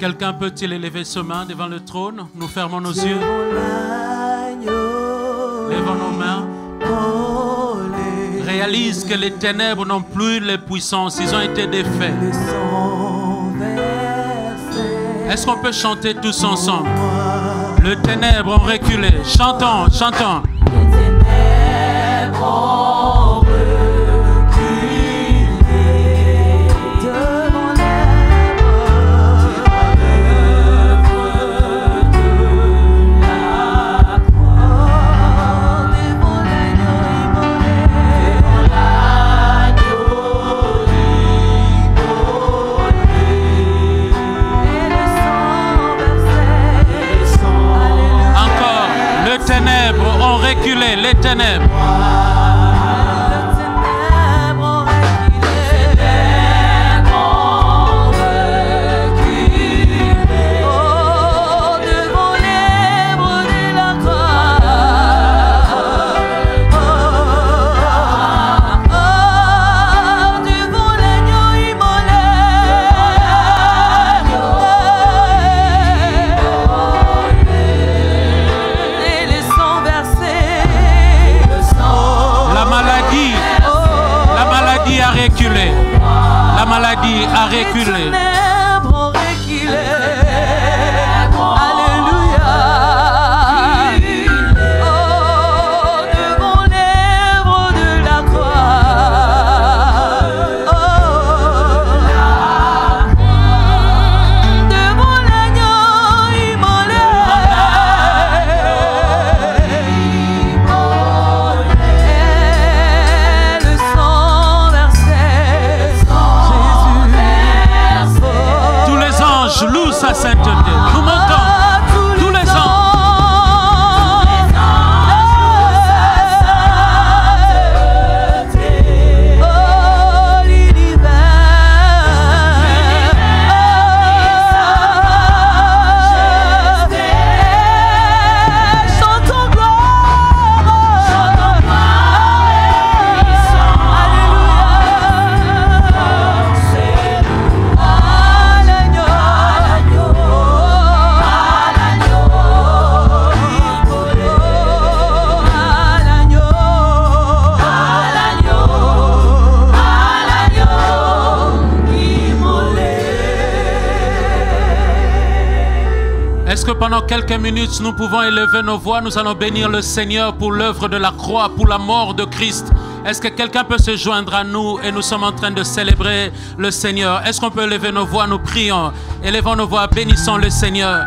Quelqu'un peut-il élever ses mains devant le trône? Nous fermons nos yeux. Levons nos mains. Réalise que les ténèbres n'ont plus les puissances, ils ont été défaits. Est-ce qu'on peut chanter tous ensemble? Les ténèbres ont reculé. Chantons, chantons. Les ténèbres ont reculé devant l'œuvre de la croix, devant l'agneau et le sang versé. Encore. Les ténèbres ont reculé. Les ténèbres. La maladie a reculé. Loue sa sainteté. Nous montons tous les ans. Est-ce que pendant quelques minutes, nous pouvons élever nos voix? Nous allons bénir le Seigneur pour l'œuvre de la croix, pour la mort de Christ. Est-ce que quelqu'un peut se joindre à nous et nous sommes en train de célébrer le Seigneur? Est-ce qu'on peut élever nos voix? Nous prions. Élevons nos voix, bénissons le Seigneur.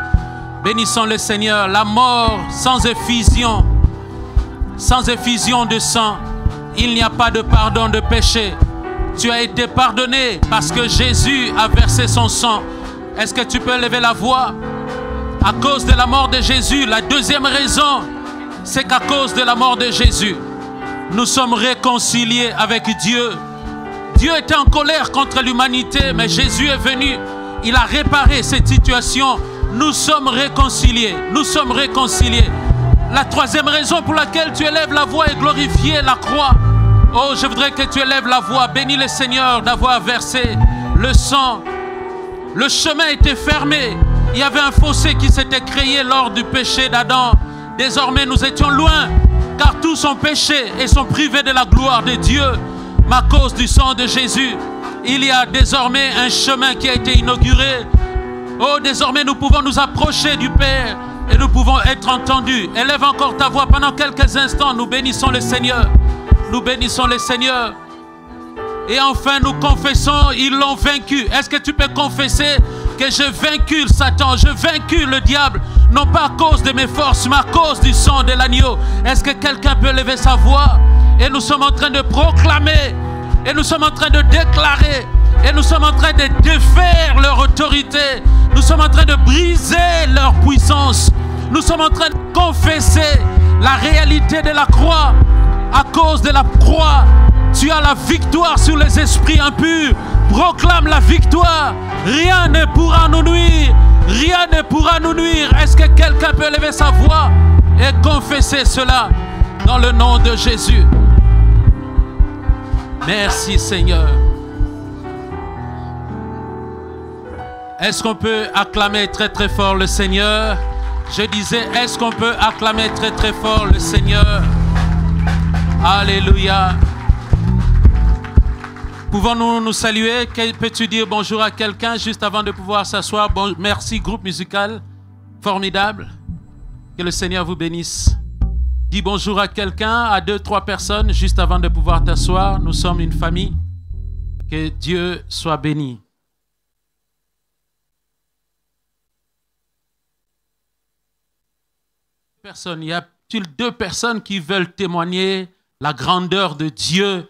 Bénissons le Seigneur. La mort sans effusion de sang, il n'y a pas de pardon de péché. Tu as été pardonné parce que Jésus a versé son sang. Est-ce que tu peux élever la voix? À cause de la mort de Jésus, la deuxième raison, c'est qu'à cause de la mort de Jésus, nous sommes réconciliés avec Dieu. Dieu était en colère contre l'humanité, mais Jésus est venu. Il a réparé cette situation. Nous sommes réconciliés. Nous sommes réconciliés. La troisième raison pour laquelle tu élèves la voix est glorifier la croix. Oh, je voudrais que tu élèves la voix. Bénis le Seigneur d'avoir versé le sang. Le chemin était fermé. Il y avait un fossé qui s'était créé lors du péché d'Adam. Désormais, nous étions loin, car tous ont péché et sont privés de la gloire de Dieu. Mais à cause du sang de Jésus, il y a désormais un chemin qui a été inauguré. Oh, désormais, nous pouvons nous approcher du Père et nous pouvons être entendus. Élève encore ta voix pendant quelques instants. Nous bénissons le Seigneur. Nous bénissons le Seigneur. Et enfin, nous confessons, ils l'ont vaincu. Est-ce que tu peux confesser que j'ai vaincu Satan, j'ai vaincu le diable, non pas à cause de mes forces, mais à cause du sang de l'agneau? Est-ce que quelqu'un peut lever sa voix? Et nous sommes en train de proclamer, et nous sommes en train de déclarer, et nous sommes en train de défaire leur autorité. Nous sommes en train de briser leur puissance. Nous sommes en train de confesser la réalité de la croix. À cause de la croix, tu as la victoire sur les esprits impurs. Proclame la victoire. Rien ne pourra nous nuire. Rien ne pourra nous nuire. Est-ce que quelqu'un peut lever sa voix et confesser cela dans le nom de Jésus? Merci Seigneur. Est-ce qu'on peut acclamer très très fort le Seigneur? Je disais, est-ce qu'on peut acclamer très très fort le Seigneur? Alléluia. Pouvons-nous nous saluer? Peux-tu dire bonjour à quelqu'un juste avant de pouvoir s'asseoir? Bon, merci, groupe musical. Formidable. Que le Seigneur vous bénisse. Dis bonjour à quelqu'un, à 2, 3 personnes, juste avant de pouvoir t'asseoir. Nous sommes une famille. Que Dieu soit béni. Y a-t-il 2 personnes qui veulent témoigner la grandeur de Dieu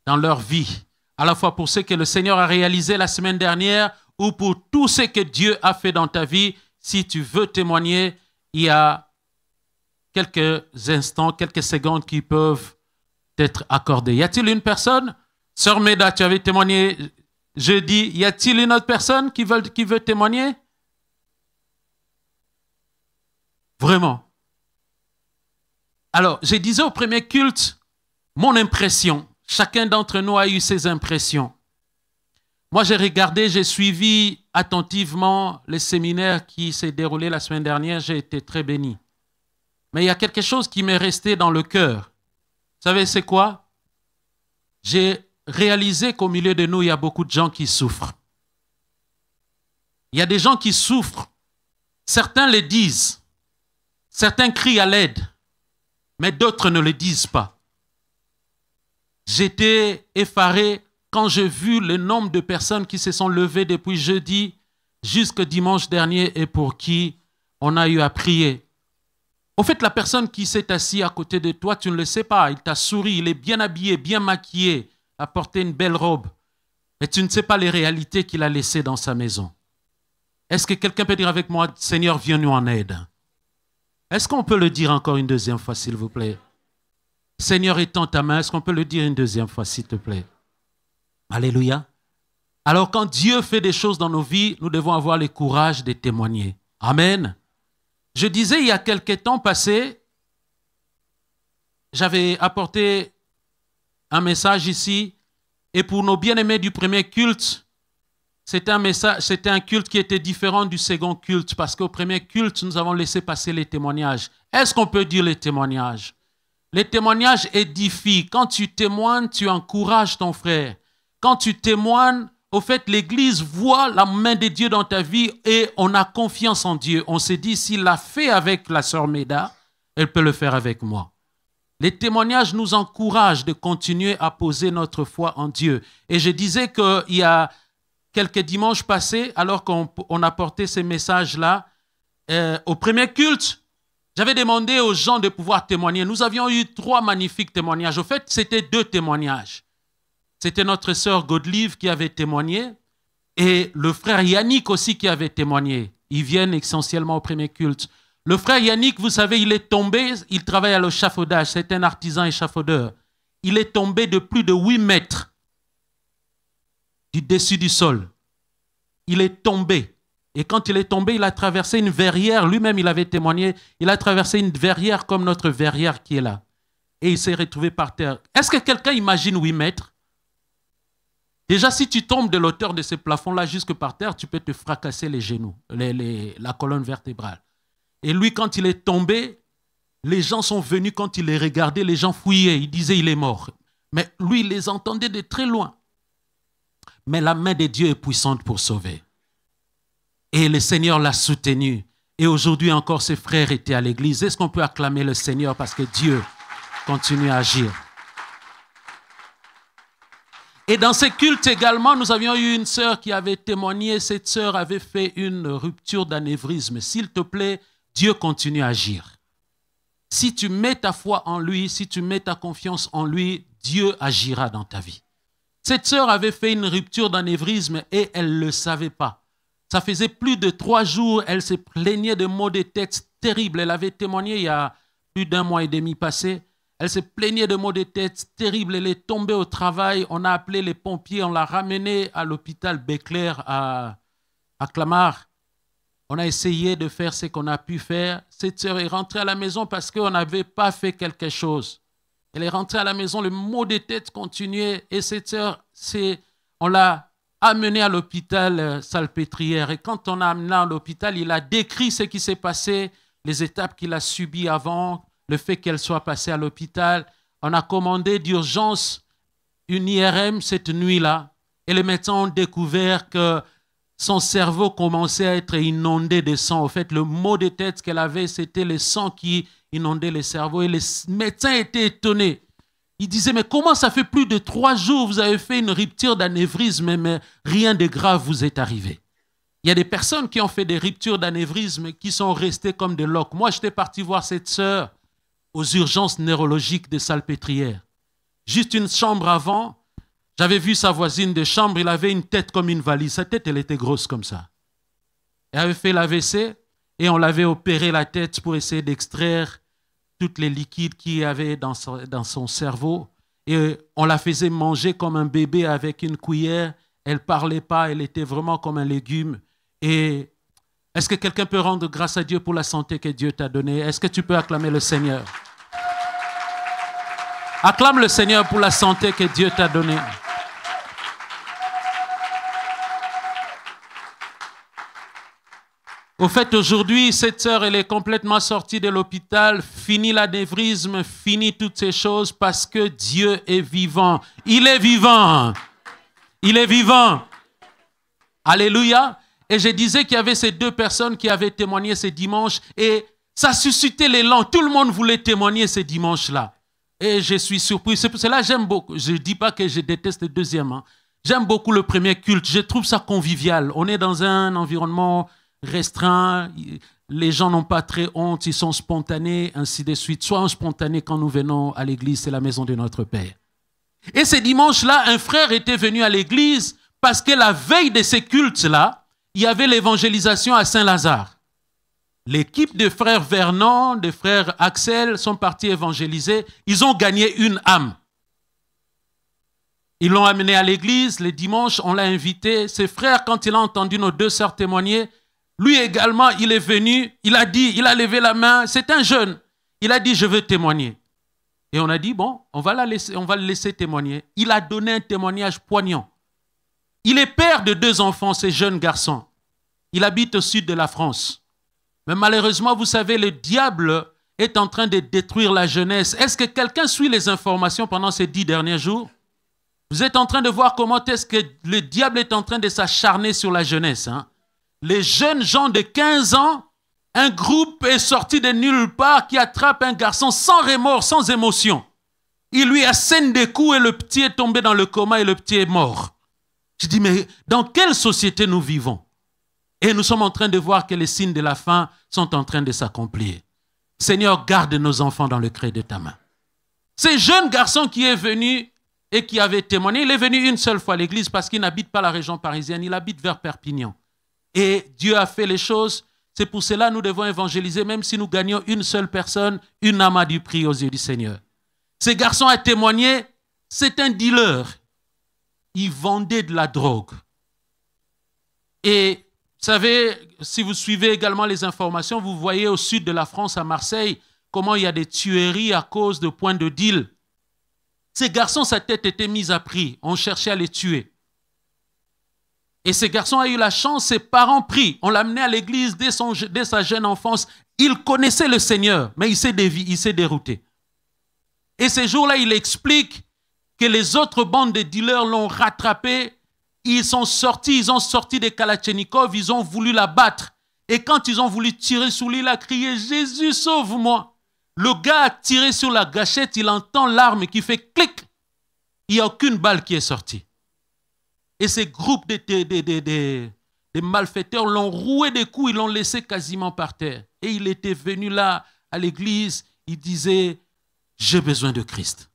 dans leur vie? À la fois pour ce que le Seigneur a réalisé la semaine dernière ou pour tout ce que Dieu a fait dans ta vie. Si tu veux témoigner, il y a quelques instants, quelques secondes qui peuvent être accordées. Y a-t-il une personne? Sœur Meda, tu avais témoigné jeudi. Y a-t-il une autre personne qui veut témoigner? Vraiment? Alors, je disais au premier culte, mon impression. Chacun d'entre nous a eu ses impressions. Moi, j'ai regardé, j'ai suivi attentivement le séminaire qui s'est déroulé la semaine dernière. J'ai été très béni. Mais il y a quelque chose qui m'est resté dans le cœur. Vous savez, c'est quoi? J'ai réalisé qu'au milieu de nous, il y a beaucoup de gens qui souffrent. Il y a des gens qui souffrent. Certains le disent. Certains crient à l'aide. Mais d'autres ne le disent pas. J'étais effaré quand j'ai vu le nombre de personnes qui se sont levées depuis jeudi jusqu'au dimanche dernier et pour qui on a eu à prier. Au fait, la personne qui s'est assise à côté de toi, tu ne le sais pas. Il t'a souri, il est bien habillé, bien maquillé, a porté une belle robe. Mais tu ne sais pas les réalités qu'il a laissées dans sa maison. Est-ce que quelqu'un peut dire avec moi, Seigneur, viens-nous en aide? Est-ce qu'on peut le dire encore une deuxième fois, s'il vous plaît? Seigneur, étends ta main. Est-ce qu'on peut le dire une deuxième fois, s'il te plaît? Alléluia. Alors, quand Dieu fait des choses dans nos vies, nous devons avoir le courage de témoigner. Amen. Je disais, il y a quelque temps passé, j'avais apporté un message ici, et pour nos bien-aimés du premier culte, c'était un culte qui était différent du second culte, parce qu'au premier culte, nous avons laissé passer les témoignages. Est-ce qu'on peut dire les témoignages? Les témoignages édifient. Quand tu témoignes, tu encourages ton frère. Quand tu témoignes, au fait, l'Église voit la main de Dieu dans ta vie et on a confiance en Dieu. On se dit, s'il l'a fait avec la sœur Meda, elle peut le faire avec moi. Les témoignages nous encouragent de continuer à poser notre foi en Dieu. Et je disais qu'il y a quelques dimanches passés, alors qu'on apportait ces messages-là, au premier culte, j'avais demandé aux gens de pouvoir témoigner. Nous avions eu 3 magnifiques témoignages. Au fait, c'était 2 témoignages. C'était notre sœur Godelive qui avait témoigné et le frère Yannick aussi qui avait témoigné. Ils viennent essentiellement au premier culte. Le frère Yannick, vous savez, il est tombé, il travaille à l'échafaudage, c'est un artisan échafaudeur. Il est tombé de plus de 8 mètres du dessus du sol. Il est tombé. Et quand il est tombé, il a traversé une verrière. Lui-même, il avait témoigné. Il a traversé une verrière comme notre verrière qui est là. Et il s'est retrouvé par terre. Est-ce que quelqu'un imagine 8 mètres? Déjà, si tu tombes de l'auteur de ce plafond-là jusque par terre, tu peux te fracasser les genoux, la colonne vertébrale. Et lui, quand il est tombé, les gens sont venus, quand il les regardait, les gens fouillaient. Ils disaient, il est mort. Mais lui, il les entendait de très loin. Mais la main de Dieu est puissante pour sauver. Et le Seigneur l'a soutenu. Et aujourd'hui encore, ses frères étaient à l'église. Est-ce qu'on peut acclamer le Seigneur parce que Dieu continue à agir? Et dans ces cultes également, nous avions eu une sœur qui avait témoigné. Cette sœur avait fait une rupture d'anévrisme. S'il te plaît, Dieu continue à agir. Si tu mets ta foi en lui, si tu mets ta confiance en lui, Dieu agira dans ta vie. Cette sœur avait fait une rupture d'anévrisme et elle ne le savait pas. Ça faisait plus de 3 jours, elle se plaignait de maux de tête terribles. Elle avait témoigné il y a plus d'1 mois et demi passé. Elle se plaignait de maux de tête terribles. Elle est tombée au travail. On a appelé les pompiers. On l'a ramenée à l'hôpital Béclair à Clamart. On a essayé de faire ce qu'on a pu faire. Cette sœur est rentrée à la maison parce qu'on n'avait pas fait quelque chose. Elle est rentrée à la maison, le maux de tête continuait. Et cette sœur, on l'a amené à l'hôpital Salpêtrière. Et quand on a amené à l'hôpital, il a décrit ce qui s'est passé, les étapes qu'il a subies avant, le fait qu'elle soit passée à l'hôpital. On a commandé d'urgence une IRM cette nuit-là. Et les médecins ont découvert que son cerveau commençait à être inondé de sang. En fait, le mot de tête qu'elle avait, c'était le sang qui inondait le cerveau. Et les médecins étaient étonnés. Ils disaient, mais comment ça fait plus de 3 jours, vous avez fait une rupture d'anévrisme, mais rien de grave vous est arrivé. Il y a des personnes qui ont fait des ruptures d'anévrisme qui sont restées comme des loques. Moi, j'étais parti voir cette sœur aux urgences neurologiques de Salpêtrière. Juste une chambre avant, j'avais vu sa voisine de chambre, il avait une tête comme une valise. Sa tête, elle était grosse comme ça. Elle avait fait l'AVC et on l'avait opéré la tête pour essayer d'extraire tous les liquides qu'il y avait dans son cerveau. Et on la faisait manger comme un bébé avec une cuillère. Elle ne parlait pas, elle était vraiment comme un légume. Et est-ce que quelqu'un peut rendre grâce à Dieu pour la santé que Dieu t'a donnée? Est-ce que tu peux acclamer le Seigneur? Acclame le Seigneur pour la santé que Dieu t'a donnée. Au fait, aujourd'hui, cette sœur, elle est complètement sortie de l'hôpital, fini l'anévrisme, fini toutes ces choses parce que Dieu est vivant. Il est vivant. Il est vivant. Alléluia. Et je disais qu'il y avait ces 2 personnes qui avaient témoigné ce dimanche et ça suscitait l'élan. Tout le monde voulait témoigner ce dimanche-là. Et je suis surpris. C'est pour cela que j'aime beaucoup. Je ne dis pas que je déteste le deuxième. Hein. J'aime beaucoup le premier culte. Je trouve ça convivial. On est dans un environnement restreint. Les gens n'ont pas très honte. Ils sont spontanés, ainsi de suite. Soyons spontanés quand nous venons à l'église. C'est la maison de notre Père. Et ce dimanche-là, un frère était venu à l'église parce que la veille de ces cultes-là, il y avait l'évangélisation à Saint-Lazare. L'équipe de frères Vernon, de frères Axel sont partis évangéliser. Ils ont gagné une âme. Ils l'ont amené à l'église. Le dimanche, on l'a invité. Ses frères, quand il a entendu nos 2 sœurs témoigner, lui également, il est venu. Il a dit, il a levé la main. C'est un jeune. Il a dit, je veux témoigner. Et on a dit, bon, on va le laisser témoigner. Il a donné un témoignage poignant. Il est père de 2 enfants, ce jeune garçon. Il habite au sud de la France. Mais malheureusement, vous savez, le diable est en train de détruire la jeunesse. Est-ce que quelqu'un suit les informations pendant ces 10 derniers jours? Vous êtes en train de voir comment est-ce que le diable est en train de s'acharner sur la jeunesse. Hein? Les jeunes gens de 15 ans, un groupe est sorti de nulle part qui attrape un garçon sans remords, sans émotion. Il lui assène des coups et le petit est tombé dans le coma et le petit est mort. Je dis, mais dans quelle société nous vivons? Et nous sommes en train de voir que les signes de la fin sont en train de s'accomplir. Seigneur, garde nos enfants dans le creux de ta main. Ce jeune garçon qui est venu et qui avait témoigné, il est venu une seule fois à l'église parce qu'il n'habite pas la région parisienne, il habite vers Perpignan. Et Dieu a fait les choses. C'est pour cela que nous devons évangéliser, même si nous gagnons une seule personne, une âme a du prix aux yeux du Seigneur. Ce garçon a témoigné, c'est un dealer. Il vendait de la drogue. Et vous savez, si vous suivez également les informations, vous voyez au sud de la France, à Marseille, comment il y a des tueries à cause de points de deal. Ces garçons, sa tête était mise à prix. On cherchait à les tuer. Et ce garçon a eu la chance, ses parents prient. On l'a amené à l'église dès sa jeune enfance. Il connaissait le Seigneur, mais il s'est dérouté. Et ces jours-là, il explique que les autres bandes de dealers l'ont rattrapé. Ils ont sorti des Kalachnikov, ils ont voulu l'abattre. Et quand ils ont voulu tirer sur lui, il a crié « Jésus, sauve-moi » Le gars a tiré sur la gâchette, il entend l'arme qui fait clic. Il n'y a aucune balle qui est sortie. Et ces groupes de malfaiteurs l'ont roué des coups, ils l'ont laissé quasiment par terre. Et il était venu là, à l'église, il disait « J'ai besoin de Christ ».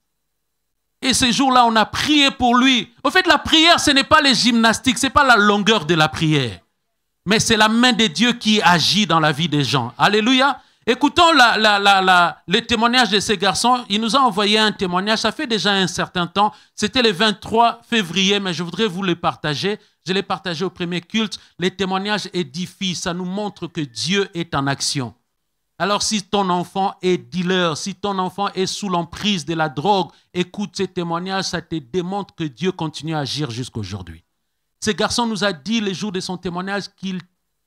Et ces jours-là, on a prié pour lui. Au fait, la prière, ce n'est pas les gymnastiques, ce n'est pas la longueur de la prière. Mais c'est la main de Dieu qui agit dans la vie des gens. Alléluia. Écoutons le témoignage de ces garçons. Il nous a envoyé un témoignage, ça fait déjà un certain temps. C'était le 23 février, mais je voudrais vous le partager. Je l'ai partagé au premier culte. Les témoignages édifient, ça nous montre que Dieu est en action. Alors si ton enfant est dealer, si ton enfant est sous l'emprise de la drogue, écoute ces témoignages, ça te démontre que Dieu continue à agir jusqu'à aujourd'hui. Ce garçon nous a dit les jours de son témoignage qu'il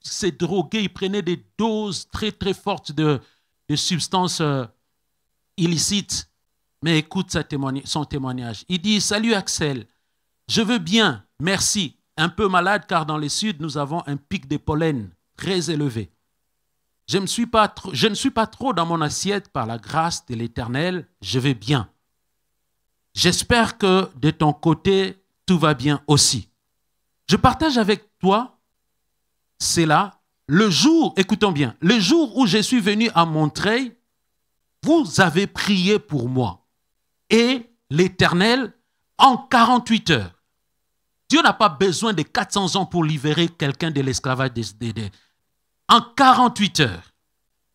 s'est drogué, il prenait des doses très très fortes de substances illicites. Mais écoute son témoignage. Il dit, salut Axel, je veux bien, merci. Un peu malade car dans le sud, nous avons un pic de pollen très élevé. Je ne suis pas trop dans mon assiette par la grâce de l'Éternel, je vais bien. J'espère que de ton côté, tout va bien aussi. Je partage avec toi, c'est là, le jour, écoutons bien, le jour où je suis venu à Montreuil, vous avez prié pour moi. Et l'Éternel, en 48 heures, Dieu n'a pas besoin de 400 ans pour libérer quelqu'un de l'esclavage. En 48 heures,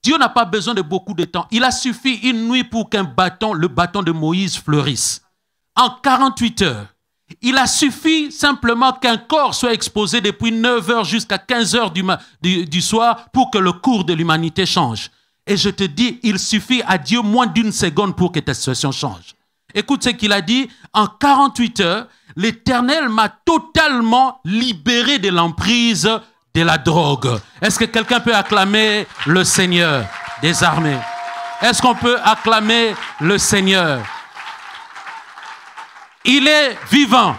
Dieu n'a pas besoin de beaucoup de temps. Il a suffi une nuit pour qu'un bâton, le bâton de Moïse, fleurisse. En 48 heures, il a suffi simplement qu'un corps soit exposé depuis 9 heures jusqu'à 15 heures du soir pour que le cours de l'humanité change. Et je te dis, il suffit à Dieu moins d'une seconde pour que ta situation change. Écoute ce qu'il a dit, en 48 heures, l'Éternel m'a totalement libéré de l'emprise de la drogue. Est-ce que quelqu'un peut acclamer le Seigneur des armées? Est-ce qu'on peut acclamer le Seigneur? Il est vivant.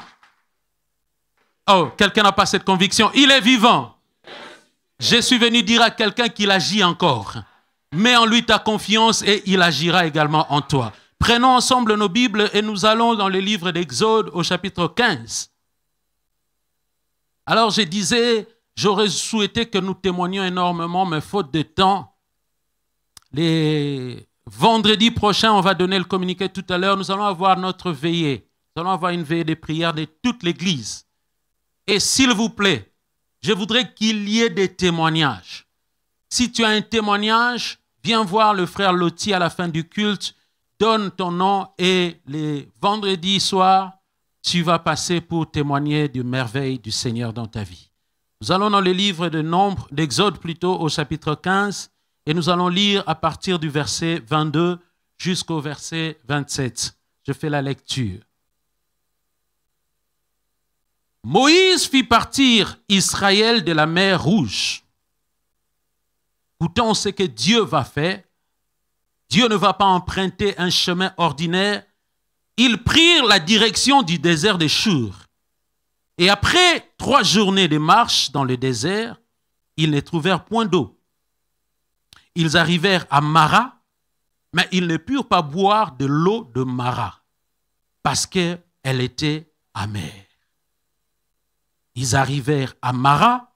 Oh, quelqu'un n'a pas cette conviction. Il est vivant. Je suis venu dire à quelqu'un qu'il agit encore. Mets en lui ta confiance et il agira également en toi. Prenons ensemble nos Bibles et nous allons dans le livre d'Exode au chapitre 15. Alors je disais, j'aurais souhaité que nous témoignions énormément, mais faute de temps, les vendredis prochains, on va donner le communiqué tout à l'heure, nous allons avoir notre veillée. Nous allons avoir une veillée de prière de toute l'Église. Et s'il vous plaît, je voudrais qu'il y ait des témoignages. Si tu as un témoignage, viens voir le frère Loti à la fin du culte. Donne ton nom et les vendredis soirs, tu vas passer pour témoigner des merveilles du Seigneur dans ta vie. Nous allons dans le livre de Nombre, d'Exode plutôt, au chapitre 15, et nous allons lire à partir du verset 22 jusqu'au verset 27. Je fais la lecture. Moïse fit partir Israël de la mer Rouge. Écoutons ce que Dieu va faire. Dieu ne va pas emprunter un chemin ordinaire. Ils prirent la direction du désert de Shur. Et après 3 journées de marche dans le désert, ils ne trouvèrent point d'eau. Ils arrivèrent à Mara, mais ils ne purent pas boire de l'eau de Mara, parce qu'elle était amère. Ils arrivèrent à Mara,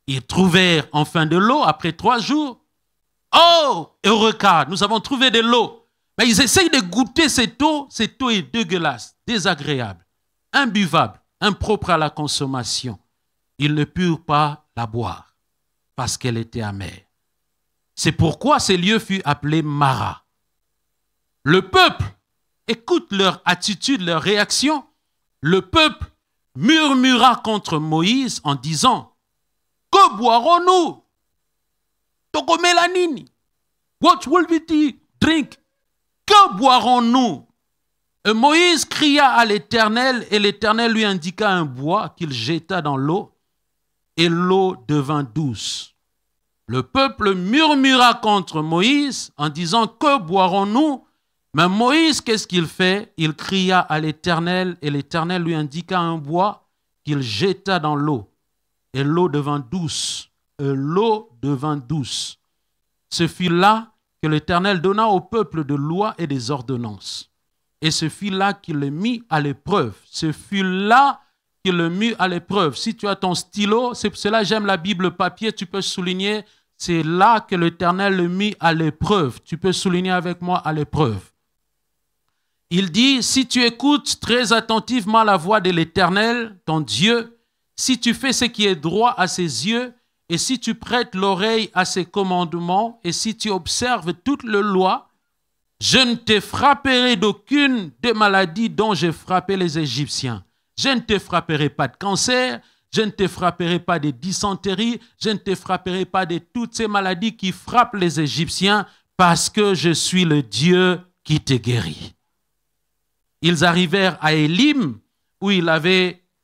ils trouvèrent enfin de l'eau après 3 jours. Oh, Eureka, nous avons trouvé de l'eau. Mais ils essayent de goûter cette eau est dégueulasse, désagréable, imbuvable, impropre à la consommation. Ils ne purent pas la boire parce qu'elle était amère. C'est pourquoi ce lieu fut appelé Mara. Le peuple, écoute leur attitude, leur réaction. Le peuple murmura contre Moïse en disant, « Que boirons-nous? What will we drink? Que boirons-nous? » Et Moïse cria à l'Éternel, et l'Éternel lui indiqua un bois qu'il jeta dans l'eau, et l'eau devint douce. Le peuple murmura contre Moïse en disant, « Que boirons-nous? » Mais Moïse, qu'est-ce qu'il fait? Il cria à l'Éternel, et l'Éternel lui indiqua un bois qu'il jeta dans l'eau, et l'eau devint douce. Et l'eau devint douce. Ce fut là que l'Éternel donna au peuple de lois et des ordonnances. Et ce fut là qu'il le mit à l'épreuve. Ce fut là qu'il le mit à l'épreuve. Si tu as ton stylo, c'est pour cela que j'aime la Bible papier, tu peux souligner, c'est là que l'Éternel le mit à l'épreuve. Tu peux souligner avec moi à l'épreuve. Il dit, si tu écoutes très attentivement la voix de l'Éternel, ton Dieu, si tu fais ce qui est droit à ses yeux, et si tu prêtes l'oreille à ses commandements, et si tu observes toutes les lois, je ne te frapperai d'aucune des maladies dont j'ai frappé les Égyptiens. Je ne te frapperai pas de cancer, je ne te frapperai pas de dysenterie, je ne te frapperai pas de toutes ces maladies qui frappent les Égyptiens, parce que je suis le Dieu qui te guérit. Ils arrivèrent à Élim, où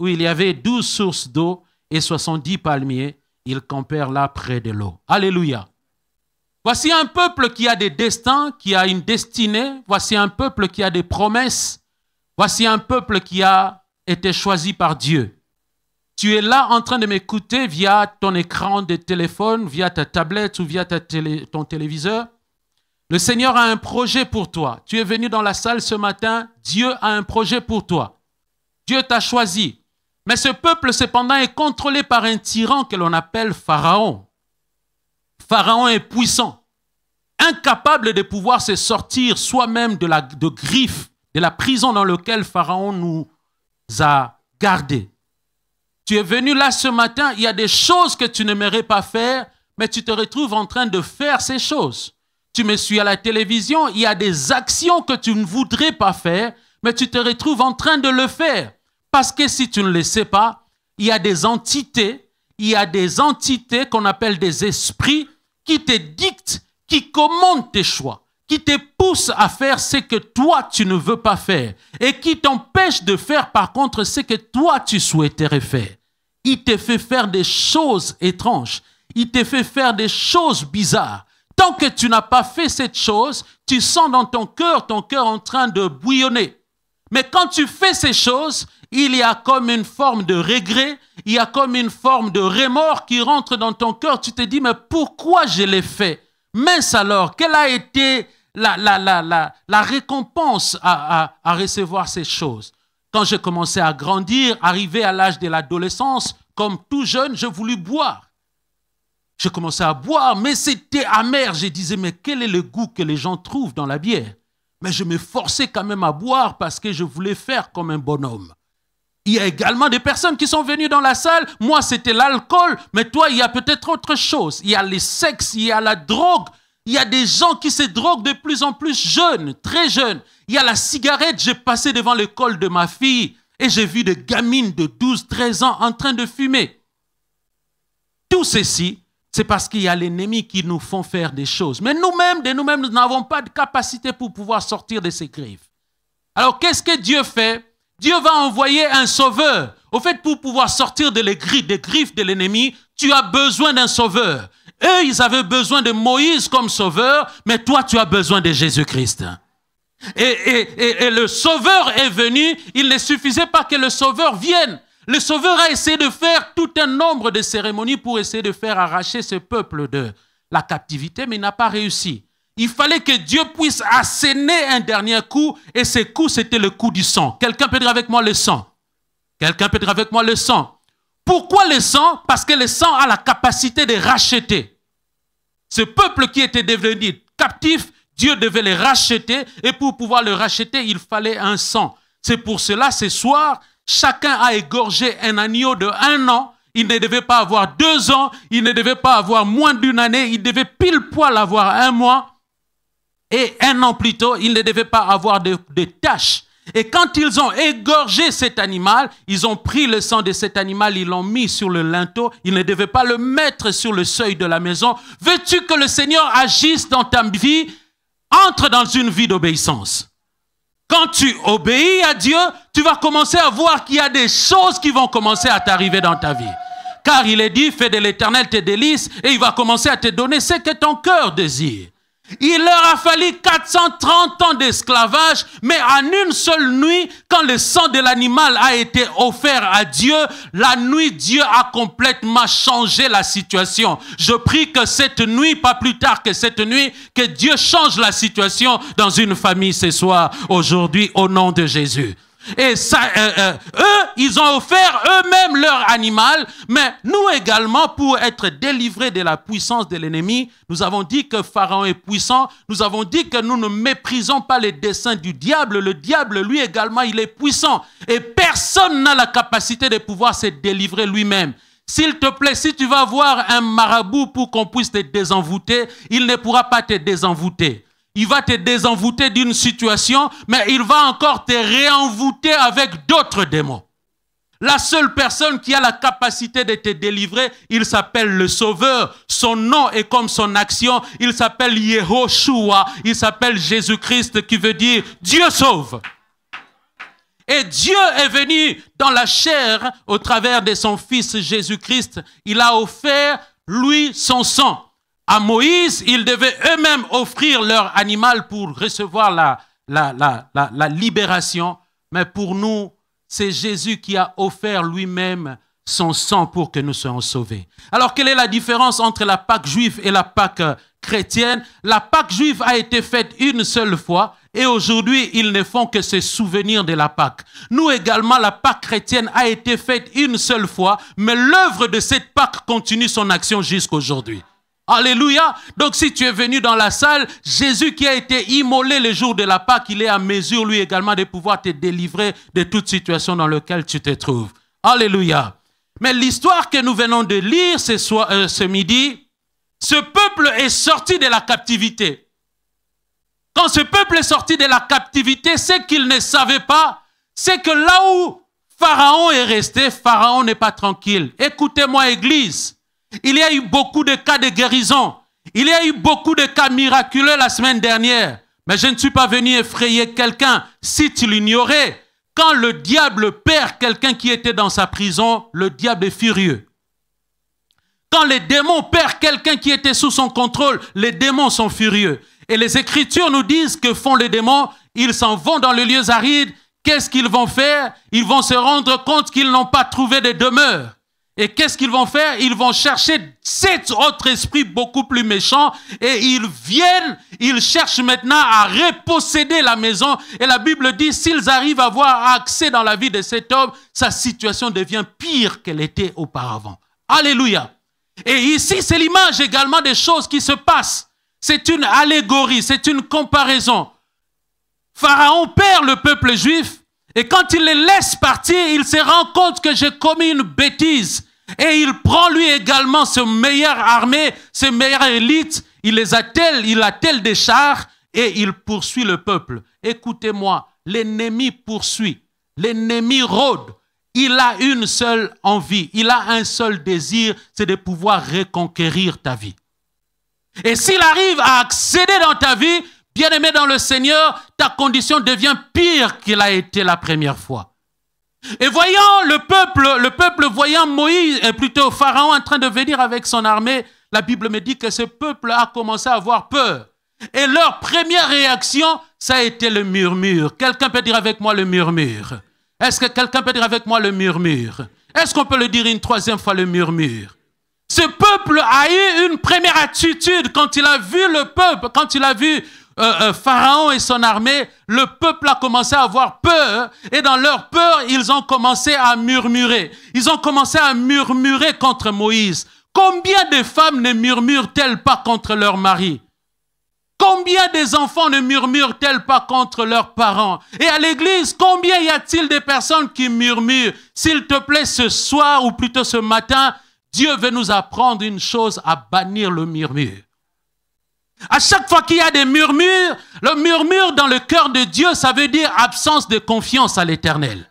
où il y avait 12 sources d'eau et 70 palmiers. Ils campèrent là près de l'eau. Alléluia. Voici un peuple qui a des destins, qui a une destinée. Voici un peuple qui a des promesses. Voici un peuple qui a été choisi par Dieu. Tu es là en train de m'écouter via ton écran de téléphone, via ta tablette ou via ton téléviseur. Le Seigneur a un projet pour toi. Tu es venu dans la salle ce matin. Dieu a un projet pour toi. Dieu t'a choisi. Mais ce peuple, cependant, est contrôlé par un tyran que l'on appelle Pharaon. Pharaon est puissant, incapable de pouvoir se sortir soi-même de griffes, de la prison dans laquelle Pharaon nous a gardés. Tu es venu là ce matin, il y a des choses que tu n'aimerais pas faire, mais tu te retrouves en train de faire ces choses. Tu me suis à la télévision, il y a des actions que tu ne voudrais pas faire, mais tu te retrouves en train de le faire. Parce que si tu ne le sais pas, il y a des entités qu'on appelle des esprits qui te dictent, qui commandent tes choix, qui te poussent à faire ce que toi tu ne veux pas faire et qui t'empêchent de faire par contre ce que toi tu souhaiterais faire. Il te fait faire des choses étranges, il te fait faire des choses bizarres. Tant que tu n'as pas fait cette chose, tu sens dans ton cœur en train de bouillonner. Mais quand tu fais ces choses, il y a comme une forme de regret, il y a comme une forme de remords qui rentre dans ton cœur. Tu te dis, mais pourquoi je l'ai fait? Mince alors, quelle a été la récompense à recevoir ces choses? Quand j'ai commencé à grandir, arrivé à l'âge de l'adolescence, comme tout jeune, je voulus boire. Je commençais à boire, mais c'était amer. Je disais, mais quel est le goût que les gens trouvent dans la bière? Mais je me forçais quand même à boire parce que je voulais faire comme un bonhomme. Il y a également des personnes qui sont venues dans la salle. Moi, c'était l'alcool, mais toi, il y a peut-être autre chose. Il y a les sexes, il y a la drogue. Il y a des gens qui se droguent de plus en plus jeunes, très jeunes. Il y a la cigarette. J'ai passé devant l'école de ma fille et j'ai vu des gamines de 12, 13 ans en train de fumer. Tout ceci, c'est parce qu'il y a l'ennemi qui nous font faire des choses. Mais nous-mêmes, nous n'avons pas de capacité pour pouvoir sortir de ces griffes. Alors, qu'est-ce que Dieu fait? Dieu va envoyer un sauveur. Au fait, pour pouvoir sortir des griffes de l'ennemi, tu as besoin d'un sauveur. Eux, ils avaient besoin de Moïse comme sauveur, mais toi, tu as besoin de Jésus-Christ. Et le sauveur est venu, il ne suffisait pas que le sauveur vienne. Le sauveur a essayé de faire tout un nombre de cérémonies pour essayer de faire arracher ce peuple de la captivité, mais il n'a pas réussi. Il fallait que Dieu puisse asséner un dernier coup, et ce coup, c'était le coup du sang. Quelqu'un peut dire avec moi le sang. Quelqu'un peut dire avec moi le sang. Pourquoi le sang? Parce que le sang a la capacité de racheter. Ce peuple qui était devenu captif, Dieu devait le racheter, et pour pouvoir le racheter, il fallait un sang. C'est pour cela, ce soir, chacun a égorgé un agneau de 1 an. Il ne devait pas avoir 2 ans, il ne devait pas avoir moins d'1 année, il devait pile poil avoir 1 mois. Et 1 an plus tôt, il ne devait pas avoir de taches. Et quand ils ont égorgé cet animal, ils ont pris le sang de cet animal, ils l'ont mis sur le linteau. Ils ne devaient pas le mettre sur le seuil de la maison. Veux-tu que le Seigneur agisse dans ta vie? Entre dans une vie d'obéissance. Quand tu obéis à Dieu, tu vas commencer à voir qu'il y a des choses qui vont commencer à t'arriver dans ta vie. Car il est dit, fais de l'Éternel tes délices, et il va commencer à te donner ce que ton cœur désire. Il leur a fallu 430 ans d'esclavage, mais en une seule nuit, quand le sang de l'animal a été offert à Dieu, la nuit, Dieu a complètement changé la situation. Je prie que cette nuit, pas plus tard que cette nuit, que Dieu change la situation dans une famille ce soir, aujourd'hui, au nom de Jésus. Et ça, eux, ils ont offert eux-mêmes leur animal, mais nous également, pour être délivrés de la puissance de l'ennemi, nous avons dit que Pharaon est puissant, nous avons dit que nous ne méprisons pas les desseins du diable. Le diable, lui également, il est puissant. Et personne n'a la capacité de pouvoir se délivrer lui-même. S'il te plaît, si tu vas voir un marabout pour qu'on puisse te désenvoûter, il ne pourra pas te désenvoûter. Il va te désenvoûter d'une situation, mais il va encore te réenvoûter avec d'autres démons. La seule personne qui a la capacité de te délivrer, il s'appelle le Sauveur. Son nom est comme son action. Il s'appelle Yehoshua. Il s'appelle Jésus-Christ qui veut dire Dieu sauve. Et Dieu est venu dans la chair au travers de son Fils Jésus-Christ. Il a offert, lui, son sang. À Moïse, ils devaient eux-mêmes offrir leur animal pour recevoir la libération. Mais pour nous, c'est Jésus qui a offert lui-même son sang pour que nous soyons sauvés. Alors, quelle est la différence entre la Pâque juive et la Pâque chrétienne? La Pâque juive a été faite une seule fois et aujourd'hui, ils ne font que se souvenir de la Pâque. Nous également, la Pâque chrétienne a été faite une seule fois, mais l'œuvre de cette Pâque continue son action jusqu'à aujourd'hui. Alléluia. Donc si tu es venu dans la salle, Jésus qui a été immolé le jour de la Pâque, il est à mesure lui également de pouvoir te délivrer de toute situation dans laquelle tu te trouves. Alléluia. Mais l'histoire que nous venons de lire ce midi, ce peuple est sorti de la captivité. Quand ce peuple est sorti de la captivité, ce qu'il ne savait pas, c'est que là où Pharaon est resté, Pharaon n'est pas tranquille. Écoutez-moi, Église. Il y a eu beaucoup de cas de guérison. Il y a eu beaucoup de cas miraculeux la semaine dernière. Mais je ne suis pas venu effrayer quelqu'un. Si tu l'ignorais, quand le diable perd quelqu'un qui était dans sa prison, le diable est furieux. Quand les démons perdent quelqu'un qui était sous son contrôle, les démons sont furieux. Et les Écritures nous disent que font les démons. Ils s'en vont dans les lieux arides. Qu'est-ce qu'ils vont faire? Ils vont se rendre compte qu'ils n'ont pas trouvé de demeure. Et qu'est-ce qu'ils vont faire? Ils vont chercher 7 autres esprits beaucoup plus méchants et ils viennent, ils cherchent maintenant à reposséder la maison. Et la Bible dit, s'ils arrivent à avoir accès dans la vie de cet homme, sa situation devient pire qu'elle était auparavant. Alléluia. Et ici, c'est l'image également des choses qui se passent. C'est une allégorie, c'est une comparaison. Pharaon perd le peuple juif. Et quand il les laisse partir, il se rend compte que j'ai commis une bêtise. Et il prend lui également ce meilleur armée, ce meilleur élite, il les attelle, il attelle des chars et il poursuit le peuple. Écoutez-moi, l'ennemi poursuit, l'ennemi rôde. Il a une seule envie, il a un seul désir, c'est de pouvoir reconquérir ta vie. Et s'il arrive à accéder dans ta vie, bien-aimé dans le Seigneur, ta condition devient pire qu'il a été la première fois. Et voyant le peuple voyant Moïse, plutôt Pharaon en train de venir avec son armée, la Bible me dit que ce peuple a commencé à avoir peur. Et leur première réaction, ça a été le murmure. Quelqu'un peut dire avec moi le murmure? Est-ce que quelqu'un peut dire avec moi le murmure? Est-ce qu'on peut le dire une troisième fois, le murmure? Ce peuple a eu une première attitude quand il a vu le peuple, quand il a vu Pharaon et son armée, le peuple a commencé à avoir peur et dans leur peur, ils ont commencé à murmurer. Ils ont commencé à murmurer contre Moïse. Combien de femmes ne murmurent-elles pas contre leur mari? Combien des enfants ne murmurent-elles pas contre leurs parents? Et à l'église, combien y a-t-il de personnes qui murmurent? S'il te plaît, ce soir ou plutôt ce matin, Dieu veut nous apprendre une chose, à bannir le murmure. À chaque fois qu'il y a des murmures, le murmure dans le cœur de Dieu, ça veut dire absence de confiance à l'Éternel.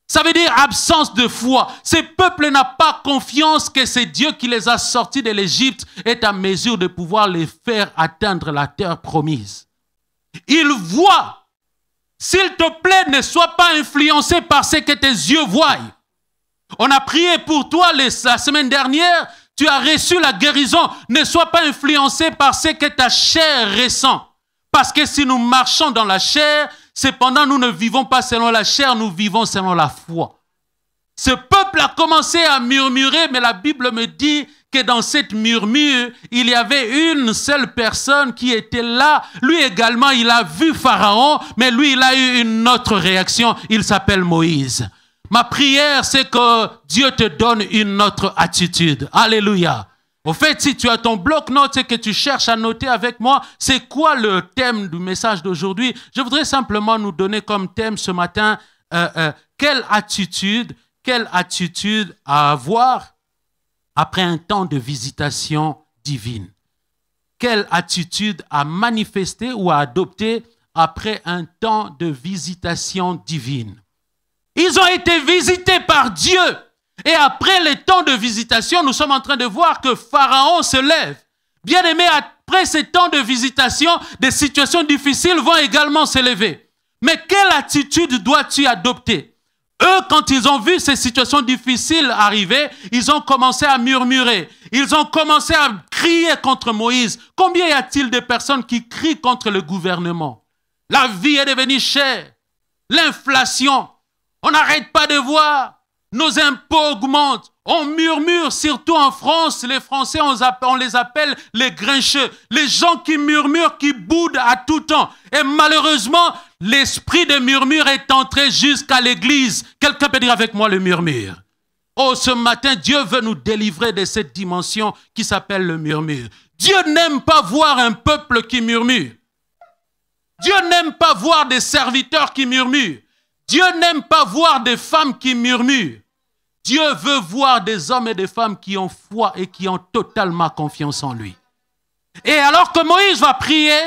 Ça veut dire absence de foi. Ce peuple n'a pas confiance que c'est Dieu qui les a sortis de l'Égypte est à mesure de pouvoir les faire atteindre la terre promise. Ils voient. S'il te plaît, ne sois pas influencé par ce que tes yeux voient. On a prié pour toi la semaine dernière. Tu as reçu la guérison. Ne sois pas influencé par ce que ta chair ressent. Parce que si nous marchons dans la chair, cependant nous ne vivons pas selon la chair, nous vivons selon la foi. Ce peuple a commencé à murmurer, mais la Bible me dit que dans cette murmure, il y avait une seule personne qui était là. Lui également, il a vu Pharaon, mais lui, il a eu une autre réaction. Il s'appelle Moïse. Ma prière, c'est que Dieu te donne une autre attitude. Alléluia. Au fait, si tu as ton bloc-notes et que tu cherches à noter avec moi, c'est quoi le thème du message d'aujourd'hui? Je voudrais simplement nous donner comme thème ce matin, quelle attitude à avoir après un temps de visitation divine? Quelle attitude à manifester ou à adopter après un temps de visitation divine? Ils ont été visités par Dieu. Et après les temps de visitation, nous sommes en train de voir que Pharaon se lève. Bien-aimé, après ces temps de visitation, des situations difficiles vont également se lever. Mais quelle attitude dois-tu adopter? Eux, quand ils ont vu ces situations difficiles arriver, ils ont commencé à murmurer. Ils ont commencé à crier contre Moïse. Combien y a-t-il de personnes qui crient contre le gouvernement? La vie est devenue chère. L'inflation. On n'arrête pas de voir. Nos impôts augmentent. On murmure, surtout en France. Les Français, on les appelle les grincheux. Les gens qui murmurent, qui boudent à tout temps. Et malheureusement, l'esprit de murmure est entré jusqu'à l'église. Quelqu'un peut dire avec moi le murmure. Oh, ce matin, Dieu veut nous délivrer de cette dimension qui s'appelle le murmure. Dieu n'aime pas voir un peuple qui murmure. Dieu n'aime pas voir des serviteurs qui murmurent. Dieu n'aime pas voir des femmes qui murmurent. Dieu veut voir des hommes et des femmes qui ont foi et qui ont totalement confiance en lui. Et alors que Moïse va prier,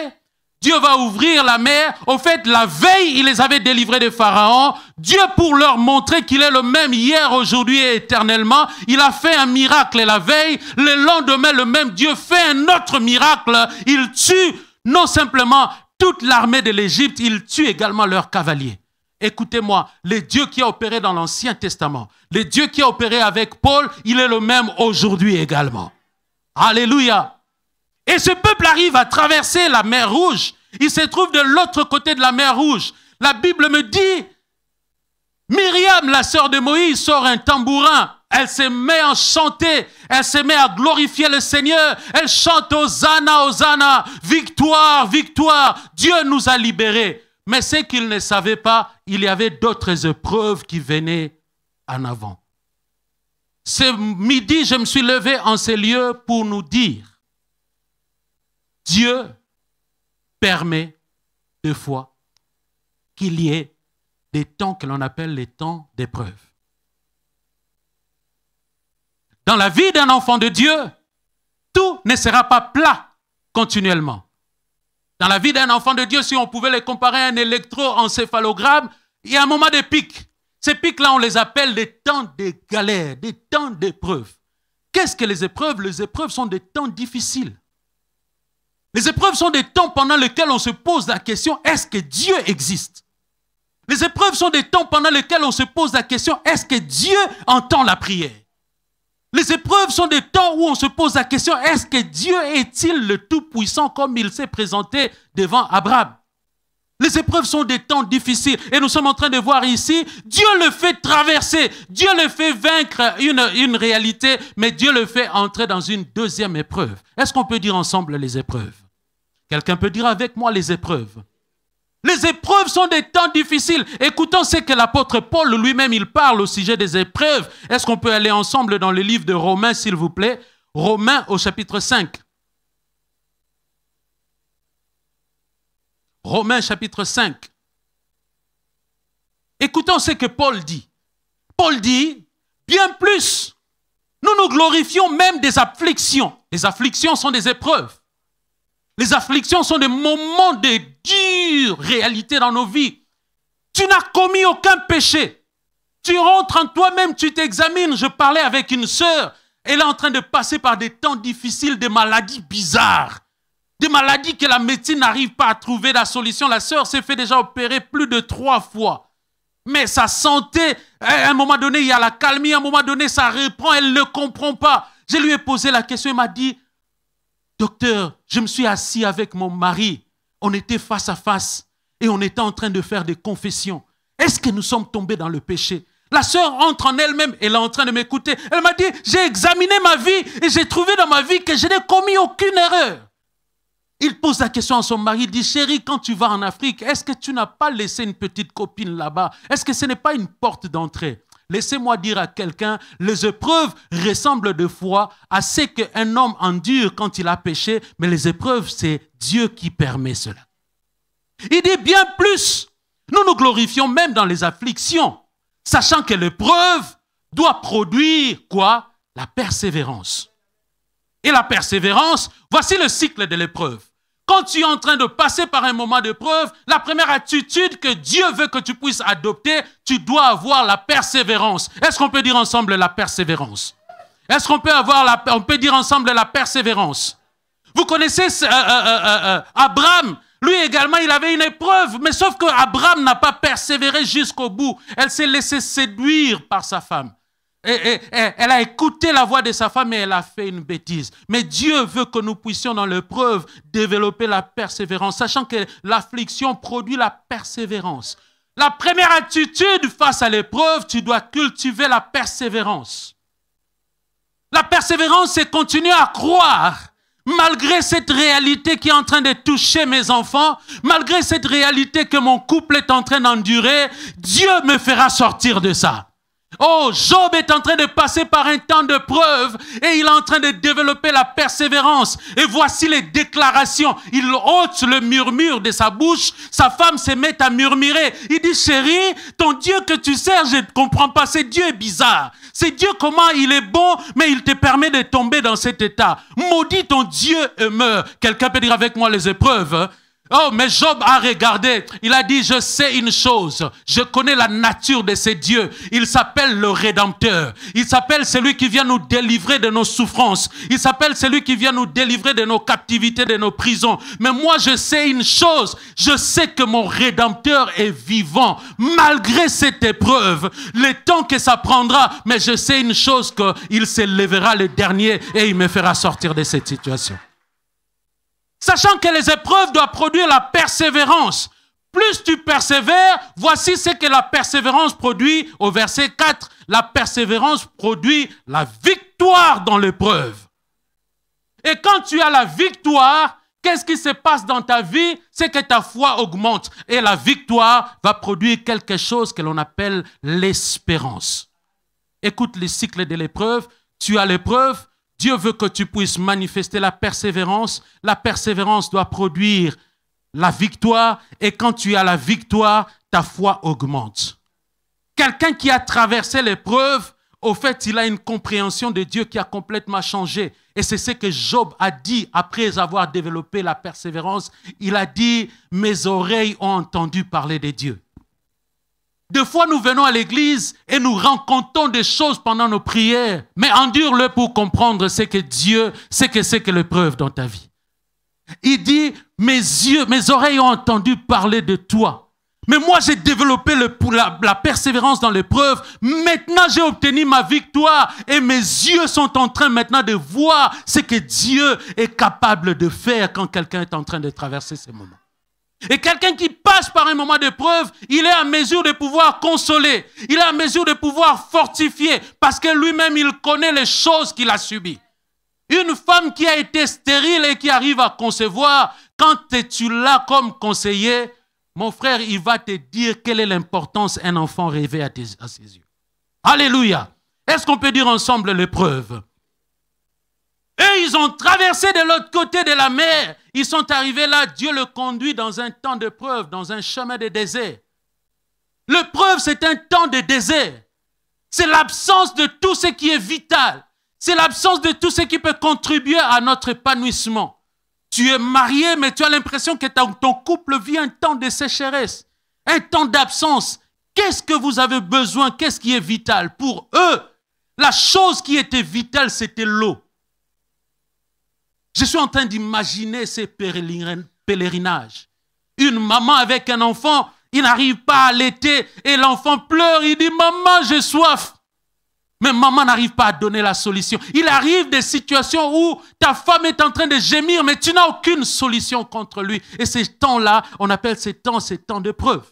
Dieu va ouvrir la mer. Au fait, la veille, il les avait délivrés de Pharaon. Dieu, pour leur montrer qu'il est le même hier, aujourd'hui et éternellement, il a fait un miracle la veille. Le lendemain, le même Dieu fait un autre miracle. Il tue non simplement toute l'armée de l'Égypte, il tue également leurs cavaliers. Écoutez-moi, le Dieu qui a opéré dans l'Ancien Testament, le Dieu qui a opéré avec Paul, il est le même aujourd'hui également. Alléluia. Et ce peuple arrive à traverser la mer Rouge. Il se trouve de l'autre côté de la mer Rouge. La Bible me dit, Myriam, la sœur de Moïse, sort un tambourin. Elle se met à chanter, elle se met à glorifier le Seigneur. Elle chante Hosanna, Hosanna, victoire, victoire. Dieu nous a libérés. Mais ce qu'ils ne savaient pas, il y avait d'autres épreuves qui venaient en avant. Ce midi, je me suis levé en ces lieux pour nous dire, Dieu permet des fois qu'il y ait des temps que l'on appelle les temps d'épreuve. Dans la vie d'un enfant de Dieu, tout ne sera pas plat continuellement. Dans la vie d'un enfant de Dieu, si on pouvait les comparer à un électroencéphalogramme, il y a un moment de pic. Ces pics-là, on les appelle des temps de galère, des temps d'épreuve. Qu'est-ce que les épreuves? Les épreuves sont des temps difficiles. Les épreuves sont des temps pendant lesquels on se pose la question, est-ce que Dieu existe? Les épreuves sont des temps pendant lesquels on se pose la question, est-ce que Dieu entend la prière? Les épreuves sont des temps où on se pose la question, est-ce que Dieu est-il le Tout-Puissant comme il s'est présenté devant Abraham? Les épreuves sont des temps difficiles et nous sommes en train de voir ici, Dieu le fait traverser, Dieu le fait vaincre une réalité, mais Dieu le fait entrer dans une deuxième épreuve. Est-ce qu'on peut dire ensemble les épreuves? Quelqu'un peut dire avec moi les épreuves? Les épreuves sont des temps difficiles. Écoutons ce que l'apôtre Paul lui-même, il parle au sujet des épreuves. Est-ce qu'on peut aller ensemble dans le livre de Romains, s'il vous plaît? Romains au chapitre 5. Romains chapitre 5. Écoutons ce que Paul dit. Paul dit, bien plus, nous nous glorifions même des afflictions. Les afflictions sont des épreuves. Les afflictions sont des moments de dure réalité dans nos vies. Tu n'as commis aucun péché. Tu rentres en toi-même, tu t'examines. Je parlais avec une sœur. Elle est en train de passer par des temps difficiles, des maladies bizarres. Des maladies que la médecine n'arrive pas à trouver la solution. La sœur s'est fait déjà opérer plus de 3 fois. Mais sa santé, à un moment donné, il y a la calmie. À un moment donné, ça reprend. Elle ne le comprend pas. Je lui ai posé la question. Elle m'a dit, docteur, je me suis assis avec mon mari. On était face à face et on était en train de faire des confessions. Est-ce que nous sommes tombés dans le péché? La sœur entre en elle-même, elle est en train de m'écouter. Elle m'a dit, j'ai examiné ma vie et j'ai trouvé dans ma vie que je n'ai commis aucune erreur. Il pose la question à son mari, il dit, chérie, quand tu vas en Afrique, est-ce que tu n'as pas laissé une petite copine là-bas? Est-ce que ce n'est pas une porte d'entrée? Laissez-moi dire à quelqu'un, les épreuves ressemblent de fois à ce qu'un homme endure quand il a péché, mais les épreuves, c'est Dieu qui permet cela. Il dit bien plus, nous nous glorifions même dans les afflictions, sachant que l'épreuve doit produire quoi? La persévérance. Et la persévérance, voici le cycle de l'épreuve. Quand tu es en train de passer par un moment d'épreuve, la première attitude que Dieu veut que tu puisses adopter, tu dois avoir la persévérance. Est-ce qu'on peut dire ensemble la persévérance? Est-ce qu'on peut dire ensemble la persévérance? Vous connaissez Abraham, Lui également, il avait une épreuve, mais sauf que Abraham n'a pas persévéré jusqu'au bout. Elle s'est laissée séduire par sa femme. Et elle a écouté la voix de sa femme et elle a fait une bêtise. Mais Dieu veut que nous puissions dans l'épreuve développer la persévérance, sachant que l'affliction produit la persévérance. La première attitude face à l'épreuve, tu dois cultiver la persévérance. La persévérance, c'est continuer à croire. Malgré cette réalité qui est en train de toucher mes enfants, malgré cette réalité que mon couple est en train d'endurer, Dieu me fera sortir de ça. Oh, Job est en train de passer par un temps de preuve et il est en train de développer la persévérance. Et voici les déclarations. Il ôte le murmure de sa bouche. Sa femme se met à murmurer. Il dit, chérie, ton Dieu que tu sers, je ne comprends pas. Ce Dieu est bizarre. C'est Dieu, comment il est bon, mais il te permet de tomber dans cet état. Maudit ton Dieu et meurs. Quelqu'un peut dire avec moi les épreuves, hein? Oh, mais Job a regardé, il a dit, je sais une chose, je connais la nature de ce Dieu. Il s'appelle le Rédempteur. Il s'appelle celui qui vient nous délivrer de nos souffrances. Il s'appelle celui qui vient nous délivrer de nos captivités, de nos prisons. Mais moi, je sais une chose, je sais que mon Rédempteur est vivant. Malgré cette épreuve, le temps que ça prendra, mais je sais une chose, qu'il se lèvera le dernier et il me fera sortir de cette situation. Sachant que les épreuves doivent produire la persévérance. Plus tu persévères, voici ce que la persévérance produit au verset 4. La persévérance produit la victoire dans l'épreuve. Et quand tu as la victoire, qu'est-ce qui se passe dans ta vie? C'est que ta foi augmente. Et la victoire va produire quelque chose que l'on appelle l'espérance. Écoute le cycle de l'épreuve. Tu as l'épreuve. Dieu veut que tu puisses manifester la persévérance. La persévérance doit produire la victoire. Et quand tu as la victoire, ta foi augmente. Quelqu'un qui a traversé l'épreuve, au fait, il a une compréhension de Dieu qui a complètement changé. Et c'est ce que Job a dit après avoir développé la persévérance. Il a dit, mes oreilles ont entendu parler de Dieu. Des fois, nous venons à l'église et nous rencontrons des choses pendant nos prières. Mais endure-le pour comprendre ce que Dieu, ce que c'est que l'épreuve dans ta vie. Il dit, mes oreilles ont entendu parler de toi. Mais moi, j'ai développé la persévérance dans l'épreuve. Maintenant, j'ai obtenu ma victoire. Et mes yeux sont en train maintenant de voir ce que Dieu est capable de faire quand quelqu'un est en train de traverser ces moments. Et quelqu'un qui passe par un moment d'épreuve, il est à mesure de pouvoir consoler. Il est à mesure de pouvoir fortifier. Parce que lui-même, il connaît les choses qu'il a subies. Une femme qui a été stérile et qui arrive à concevoir, quand tu l'as comme conseiller, mon frère, il va te dire quelle est l'importance d'un enfant rêvé à ses yeux. Alléluia. Est-ce qu'on peut dire ensemble l'épreuve? Et ils ont traversé de l'autre côté de la mer. Ils sont arrivés là. Dieu le conduit dans un temps d'épreuve, dans un chemin de désert. L'épreuve, c'est un temps de désert. C'est l'absence de tout ce qui est vital. C'est l'absence de tout ce qui peut contribuer à notre épanouissement. Tu es marié, mais tu as l'impression que ton couple vit un temps de sécheresse, un temps d'absence. Qu'est-ce que vous avez besoin? Qu'est-ce qui est vital? Pour eux, la chose qui était vitale, c'était l'eau. Je suis en train d'imaginer ces pèlerinages. Une maman avec un enfant, il n'arrive pas à allaiter et l'enfant pleure, il dit « Maman, j'ai soif ». Mais maman n'arrive pas à donner la solution. Il arrive des situations où ta femme est en train de gémir, mais tu n'as aucune solution contre lui. Et ces temps-là, on appelle ces temps d'épreuve.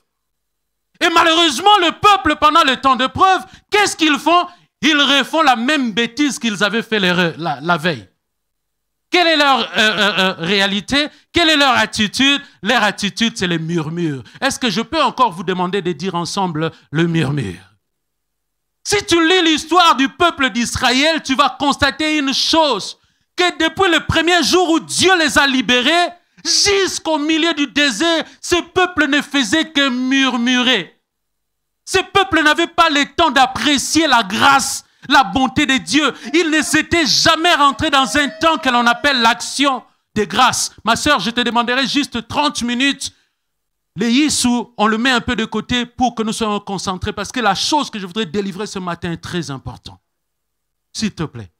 Et malheureusement, le peuple, pendant le temps d'épreuve, qu'est-ce qu'ils font? Ils refont la même bêtise qu'ils avaient fait la veille. Quelle est leur réalité? Quelle est leur attitude? Leur attitude, c'est le murmure. Est-ce que je peux encore vous demander de dire ensemble le murmure? Si tu lis l'histoire du peuple d'Israël, tu vas constater une chose, que depuis le premier jour où Dieu les a libérés, jusqu'au milieu du désert, ce peuple ne faisait que murmurer. Ce peuple n'avait pas le temps d'apprécier la grâce, la bonté de Dieu. Il ne s'était jamais rentré dans un temps que l'on appelle l'action de grâce. Ma sœur, je te demanderai juste 30 minutes. Le Yissou, on le met un peu de côté pour que nous soyons concentrés parce que la chose que je voudrais délivrer ce matin est très importante. S'il te plaît.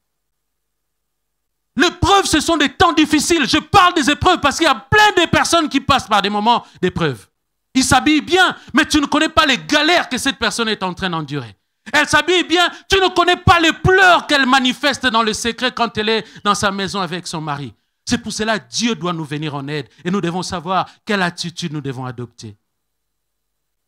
L'épreuve, ce sont des temps difficiles. Je parle des épreuves parce qu'il y a plein de personnes qui passent par des moments d'épreuve. Ils s'habillent bien, mais tu ne connais pas les galères que cette personne est en train d'endurer. Elle s'habille bien, tu ne connais pas les pleurs qu'elle manifeste dans le secret quand elle est dans sa maison avec son mari. C'est pour cela que Dieu doit nous venir en aide et nous devons savoir quelle attitude nous devons adopter.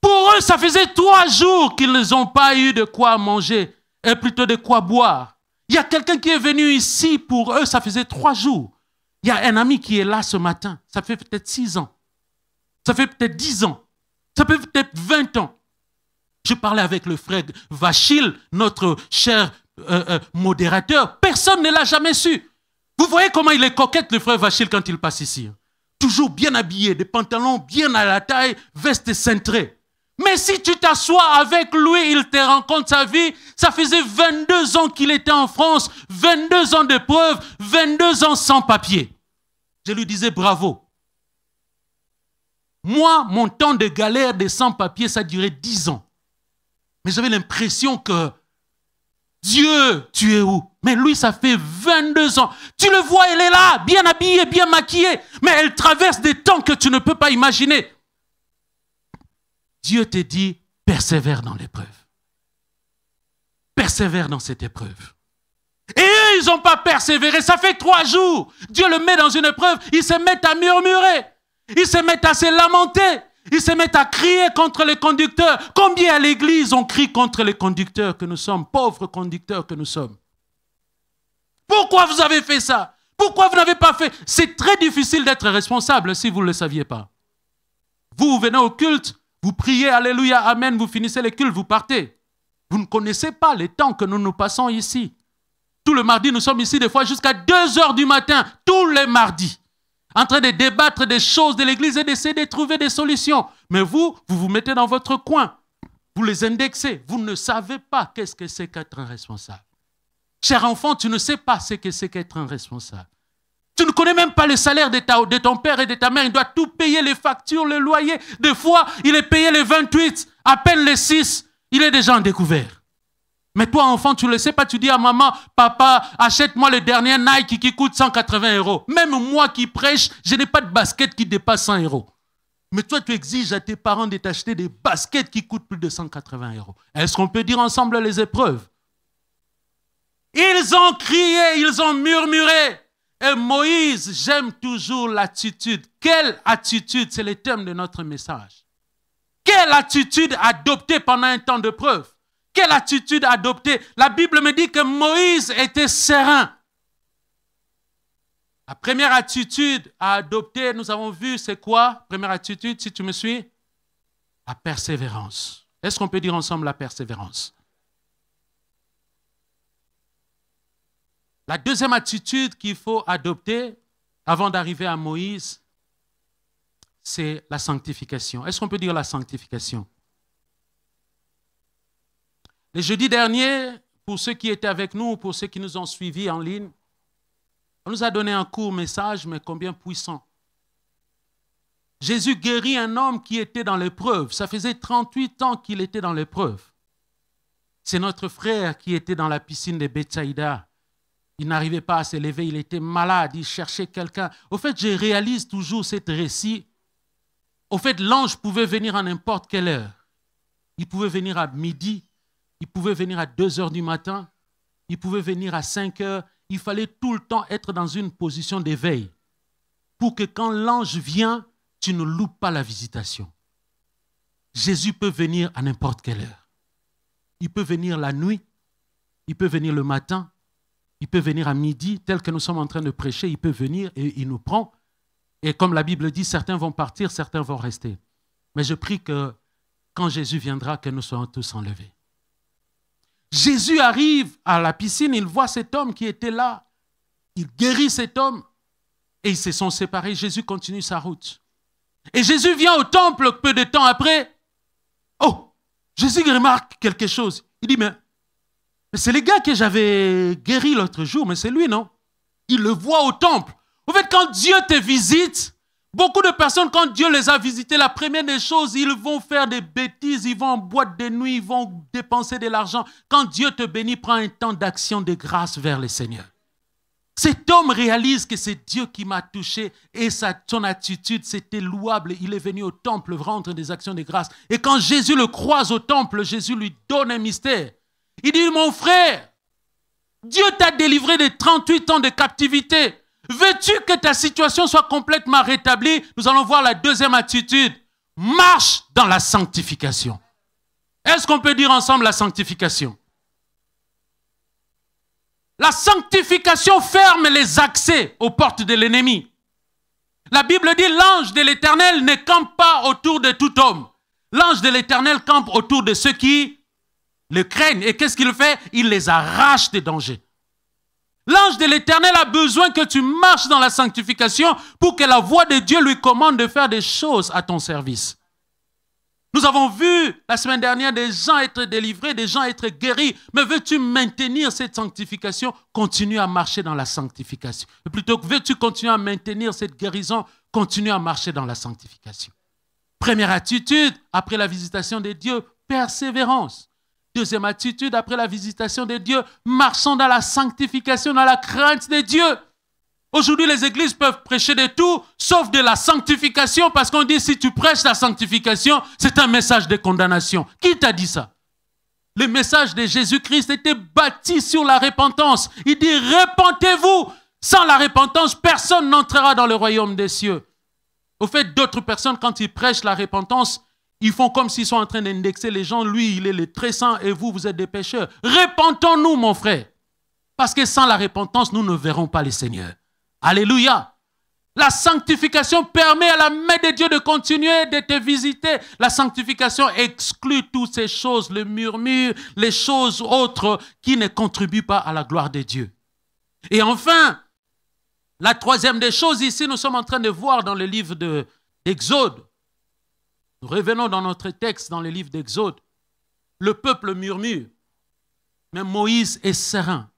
Pour eux, ça faisait 3 jours qu'ils n'ont pas eu de quoi manger, et plutôt de quoi boire. Il y a quelqu'un qui est venu ici, pour eux, ça faisait 3 jours. Il y a un ami qui est là ce matin, ça fait peut-être 6 ans. Ça fait peut-être 10 ans. Ça fait peut-être 20 ans. Je parlais avec le frère Vachil, notre cher modérateur. Personne ne l'a jamais su. Vous voyez comment il est coquette, le frère Vachil, quand il passe ici. Toujours bien habillé, des pantalons bien à la taille, veste cintrée. Mais si tu t'assois avec lui, il te raconte sa vie. Ça faisait 22 ans qu'il était en France, 22 ans d'épreuve, 22 ans sans papier. Je lui disais bravo. Moi, mon temps de galère de sans-papiers, ça durait 10 ans. Mais j'avais l'impression que Dieu, tu es où? Mais lui, ça fait 22 ans. Tu le vois, elle est là, bien habillée, bien maquillée. Mais elle traverse des temps que tu ne peux pas imaginer. Dieu te dit, persévère dans l'épreuve. Persévère dans cette épreuve. Et eux, ils n'ont pas persévéré. Ça fait 3 jours. Dieu le met dans une épreuve. Ils se mettent à murmurer. Ils se mettent à se lamenter. Ils se mettent à crier contre les conducteurs. Combien à l'église on crie contre les conducteurs que nous sommes, pauvres conducteurs que nous sommes? Pourquoi vous avez fait ça? Pourquoi vous n'avez pas fait? C'est très difficile d'être responsable si vous ne le saviez pas. Vous venez au culte, vous priez, alléluia, amen, vous finissez le culte, vous partez. Vous ne connaissez pas les temps que nous passons ici. Tout le mardi, nous sommes ici des fois jusqu'à 2 heures du matin, tous les mardis, en train de débattre des choses de l'église et d'essayer de trouver des solutions. Mais vous vous mettez dans votre coin. Vous les indexez. Vous ne savez pas qu'est-ce que c'est qu'être un responsable. Cher enfant, tu ne sais pas ce que c'est qu'être un responsable. Tu ne connais même pas le salaire de ton père et de ta mère. Il doit tout payer, les factures, le loyer. Des fois, il est payé les 28, à peine les 6. Il est déjà en découvert. Mais toi, enfant, tu ne le sais pas, tu dis à maman, papa, achète-moi le dernier Nike qui coûte 180 €. Même moi qui prêche, je n'ai pas de basket qui dépasse 100 €. Mais toi, tu exiges à tes parents de t'acheter des baskets qui coûtent plus de 180 €. Est-ce qu'on peut dire ensemble les épreuves? Ils ont crié, ils ont murmuré. Et Moïse, j'aime toujours l'attitude. Quelle attitude? C'est le thème de notre message. Quelle attitude adopter pendant un temps de preuve? Quelle attitude adopter? La Bible me dit que Moïse était serein. La première attitude à adopter, nous avons vu, c'est quoi? Première attitude, si tu me suis? La persévérance. Est-ce qu'on peut dire ensemble la persévérance? La deuxième attitude qu'il faut adopter avant d'arriver à Moïse, c'est la sanctification. Est-ce qu'on peut dire la sanctification? Le jeudi dernier, pour ceux qui étaient avec nous, pour ceux qui nous ont suivis en ligne, on nous a donné un court message, mais combien puissant. Jésus guérit un homme qui était dans l'épreuve. Ça faisait 38 ans qu'il était dans l'épreuve. C'est notre frère qui était dans la piscine de Bethsaïda. Il n'arrivait pas à se lever, il était malade, il cherchait quelqu'un. Au fait, je réalise toujours cet récit. Au fait, l'ange pouvait venir à n'importe quelle heure. Il pouvait venir à midi, il pouvait venir à 2 heures du matin, il pouvait venir à 5 heures. Il fallait tout le temps être dans une position d'éveil pour que quand l'ange vient, tu ne loupes pas la visitation. Jésus peut venir à n'importe quelle heure. Il peut venir la nuit, il peut venir le matin, il peut venir à midi, tel que nous sommes en train de prêcher, il peut venir et il nous prend. Et comme la Bible dit, certains vont partir, certains vont rester. Mais je prie que quand Jésus viendra, que nous soyons tous enlevés. Jésus arrive à la piscine, il voit cet homme qui était là. Il guérit cet homme et ils se sont séparés. Jésus continue sa route. Et Jésus vient au temple peu de temps après. Oh, Jésus remarque quelque chose. Il dit, mais c'est le gars que j'avais guéri l'autre jour, mais c'est lui, non? Il le voit au temple. En fait, quand Dieu te visite, beaucoup de personnes, quand Dieu les a visités, la première des choses, ils vont faire des bêtises, ils vont en boîte de nuit, ils vont dépenser de l'argent. Quand Dieu te bénit, prends un temps d'action de grâce vers le Seigneur. Cet homme réalise que c'est Dieu qui m'a touché et son attitude, c'était louable. Il est venu au temple rendre des actions de grâce. Et quand Jésus le croise au temple, Jésus lui donne un mystère. Il dit, mon frère, Dieu t'a délivré de 38 ans de captivité. Veux-tu que ta situation soit complètement rétablie? Nous allons voir la deuxième attitude. Marche dans la sanctification. Est-ce qu'on peut dire ensemble la sanctification? La sanctification ferme les accès aux portes de l'ennemi. La Bible dit, l'ange de l'Éternel ne campe pas autour de tout homme. L'ange de l'Éternel campe autour de ceux qui le craignent. Et qu'est-ce qu'il fait? Il les arrache des dangers. L'ange de l'Éternel a besoin que tu marches dans la sanctification pour que la voix de Dieu lui commande de faire des choses à ton service. Nous avons vu la semaine dernière des gens être délivrés, des gens être guéris. Mais veux-tu maintenir cette sanctification? Continue à marcher dans la sanctification. Et plutôt que veux-tu continuer à maintenir cette guérison? Continue à marcher dans la sanctification. Première attitude, après la visitation de Dieu, persévérance. Deuxième attitude, après la visitation de Dieu, marchons dans la sanctification, dans la crainte de Dieu. Aujourd'hui, les églises peuvent prêcher de tout, sauf de la sanctification, parce qu'on dit, si tu prêches la sanctification, c'est un message de condamnation. Qui t'a dit ça? Le message de Jésus-Christ était bâti sur la repentance. Il dit, repentez-vous. Sans la repentance, personne n'entrera dans le royaume des cieux. Au fait, d'autres personnes, quand ils prêchent la repentance, ils font comme s'ils sont en train d'indexer les gens. Lui, il est le très saint et vous, vous êtes des pécheurs. Repentons-nous, mon frère. Parce que sans la repentance, nous ne verrons pas le Seigneur. Alléluia. La sanctification permet à la main de Dieu de continuer de te visiter. La sanctification exclut toutes ces choses, le murmure, les choses autres qui ne contribuent pas à la gloire de Dieu. Et enfin, la troisième des choses ici, nous sommes en train de voir dans le livre d'Exode. Nous revenons dans notre texte, dans le livre d'Exode. Le peuple murmure, mais Moïse est serein.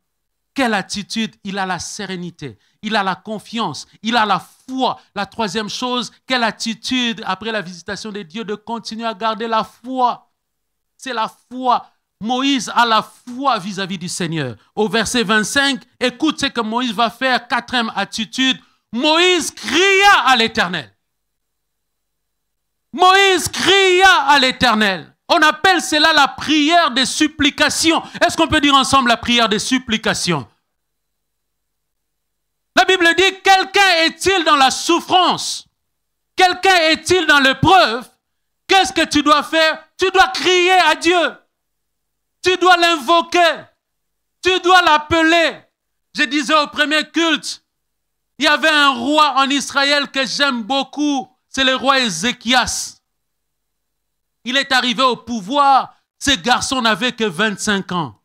Quelle attitude? Il a la sérénité, il a la confiance, il a la foi. La troisième chose, quelle attitude après la visitation de Dieu de continuer à garder la foi? C'est la foi. Moïse a la foi vis-à-vis du Seigneur. Au verset 25, écoute ce que Moïse va faire. Quatrième attitude, Moïse cria à l'Éternel. Moïse cria à l'Éternel. On appelle cela la prière de supplication. Est-ce qu'on peut dire ensemble la prière de supplication? La Bible dit, quelqu'un est-il dans la souffrance? Quelqu'un est-il dans l'épreuve? Qu'est-ce que tu dois faire? Tu dois crier à Dieu. Tu dois l'invoquer. Tu dois l'appeler. Je disais au premier culte, il y avait un roi en Israël que j'aime beaucoup. C'est le roi Ézéchias. Il est arrivé au pouvoir, ce garçon n'avait que 25 ans.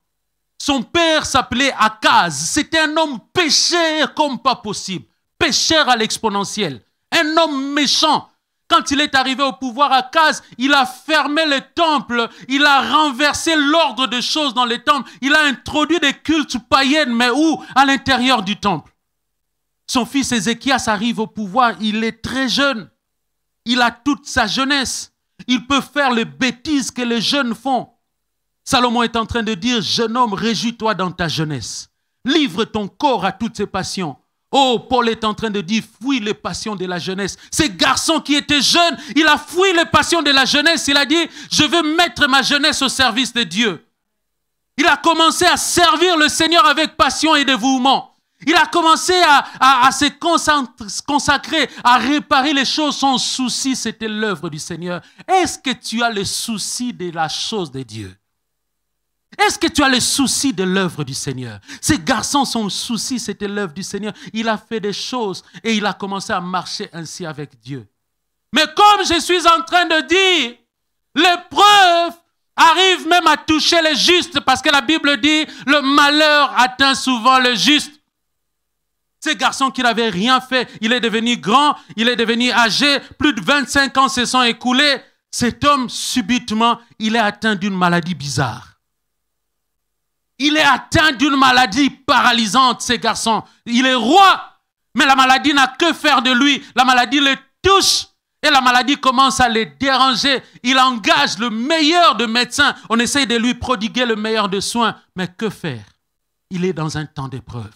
Son père s'appelait Akaz. C'était un homme pécheur comme pas possible. Pécheur à l'exponentielle. Un homme méchant. Quand il est arrivé au pouvoir, Akaz, il a fermé le temple. Il a renversé l'ordre des choses dans les temples. Il a introduit des cultes païens, mais où? À l'intérieur du temple. Son fils Ézéchias arrive au pouvoir. Il est très jeune. Il a toute sa jeunesse. Il peut faire les bêtises que les jeunes font. Salomon est en train de dire, jeune homme, réjouis-toi dans ta jeunesse. Livre ton corps à toutes ses passions. Oh, Paul est en train de dire, fuis les passions de la jeunesse. Ce garçon qui était jeune, il a fui les passions de la jeunesse. Il a dit, je veux mettre ma jeunesse au service de Dieu. Il a commencé à servir le Seigneur avec passion et dévouement. Il a commencé à se consacrer, à réparer les choses. Son souci, c'était l'œuvre du Seigneur. Est-ce que tu as le souci de la chose de Dieu? Est-ce que tu as le souci de l'œuvre du Seigneur? Ces garçons, son souci, c'était l'œuvre du Seigneur. Il a fait des choses et il a commencé à marcher ainsi avec Dieu. Mais comme je suis en train de dire, l'épreuve arrive même à toucher les justes parce que la Bible dit, le malheur atteint souvent le juste. Ce garçon qui n'avait rien fait, il est devenu grand, il est devenu âgé, plus de 25 ans se sont écoulés. Cet homme, subitement, il est atteint d'une maladie bizarre. Il est atteint d'une maladie paralysante, ce garçon. Il est roi, mais la maladie n'a que faire de lui. La maladie le touche et la maladie commence à le déranger. Il engage le meilleur de médecins. On essaye de lui prodiguer le meilleur de soins. Mais que faire? Il est dans un temps d'épreuve.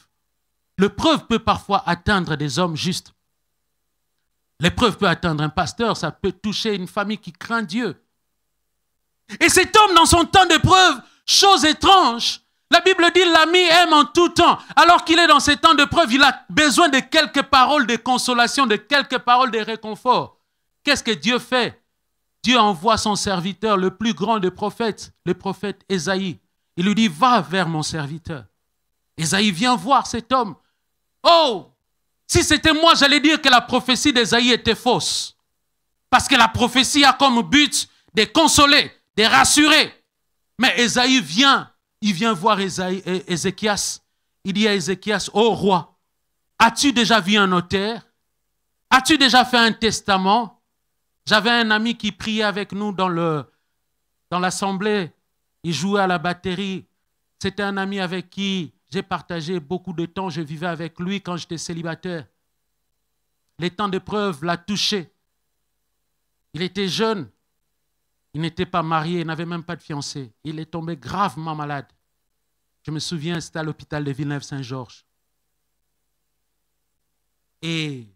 L'épreuve peut parfois atteindre des hommes justes. L'épreuve peut atteindre un pasteur, ça peut toucher une famille qui craint Dieu. Et cet homme, dans son temps d'épreuve, chose étrange, la Bible dit l'ami aime en tout temps. Alors qu'il est dans ces temps d'épreuve, il a besoin de quelques paroles de consolation, de quelques paroles de réconfort. Qu'est-ce que Dieu fait? Dieu envoie son serviteur, le plus grand des prophètes, le prophète Ésaïe. Il lui dit, va vers mon serviteur. Ésaïe vient voir cet homme. Oh, si c'était moi, j'allais dire que la prophétie d'Ésaïe était fausse. Parce que la prophétie a comme but de consoler, de rassurer. Mais Ésaïe vient, il vient voir Ézéchias. Il dit à Ézéchias, ô roi, as-tu déjà vu un notaire? As-tu déjà fait un testament? J'avais un ami qui priait avec nous dans l'assemblée. Il jouait à la batterie. C'était un ami avec qui j'ai partagé beaucoup de temps. Je vivais avec lui quand j'étais célibataire. Les temps d'épreuve l'ont touché. Il était jeune. Il n'était pas marié. Il n'avait même pas de fiancée. Il est tombé gravement malade. Je me souviens, c'était à l'hôpital de Villeneuve-Saint-Georges. Et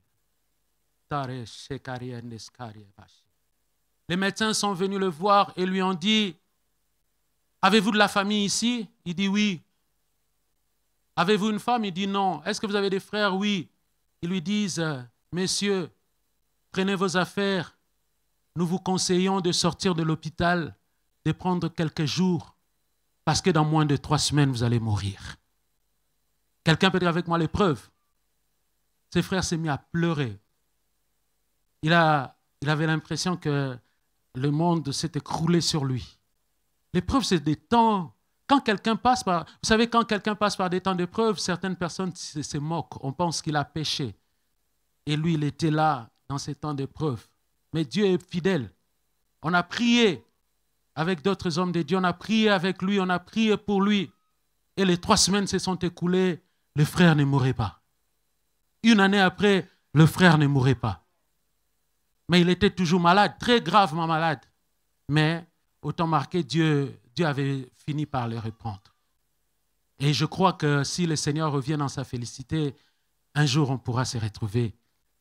les médecins sont venus le voir et lui ont dit, avez-vous de la famille ici? Il dit oui. Avez-vous une femme? Il dit non. Est-ce que vous avez des frères? Oui. Ils lui disent, messieurs, prenez vos affaires. Nous vous conseillons de sortir de l'hôpital, de prendre quelques jours, parce que dans moins de 3 semaines, vous allez mourir. Quelqu'un peut dire avec moi l'épreuve. Ses frères s'est mis à pleurer. Il avait l'impression que le monde s'est écroulé sur lui. L'épreuve, c'est des temps. Quand quelqu'un passe par, vous savez, quand quelqu'un passe par des temps d'épreuve, certaines personnes se moquent. On pense qu'il a péché. Et lui, il était là dans ces temps d'épreuve. Mais Dieu est fidèle. On a prié avec d'autres hommes de Dieu. On a prié avec lui. On a prié pour lui. Et les 3 semaines se sont écoulées. Le frère ne mourait pas. 1 année après, le frère ne mourait pas. Mais il était toujours malade, très gravement malade. Mais, autant marqué, Dieu avait fini par le reprendre. Et je crois que si le Seigneur revient dans sa félicité, un jour on pourra se retrouver,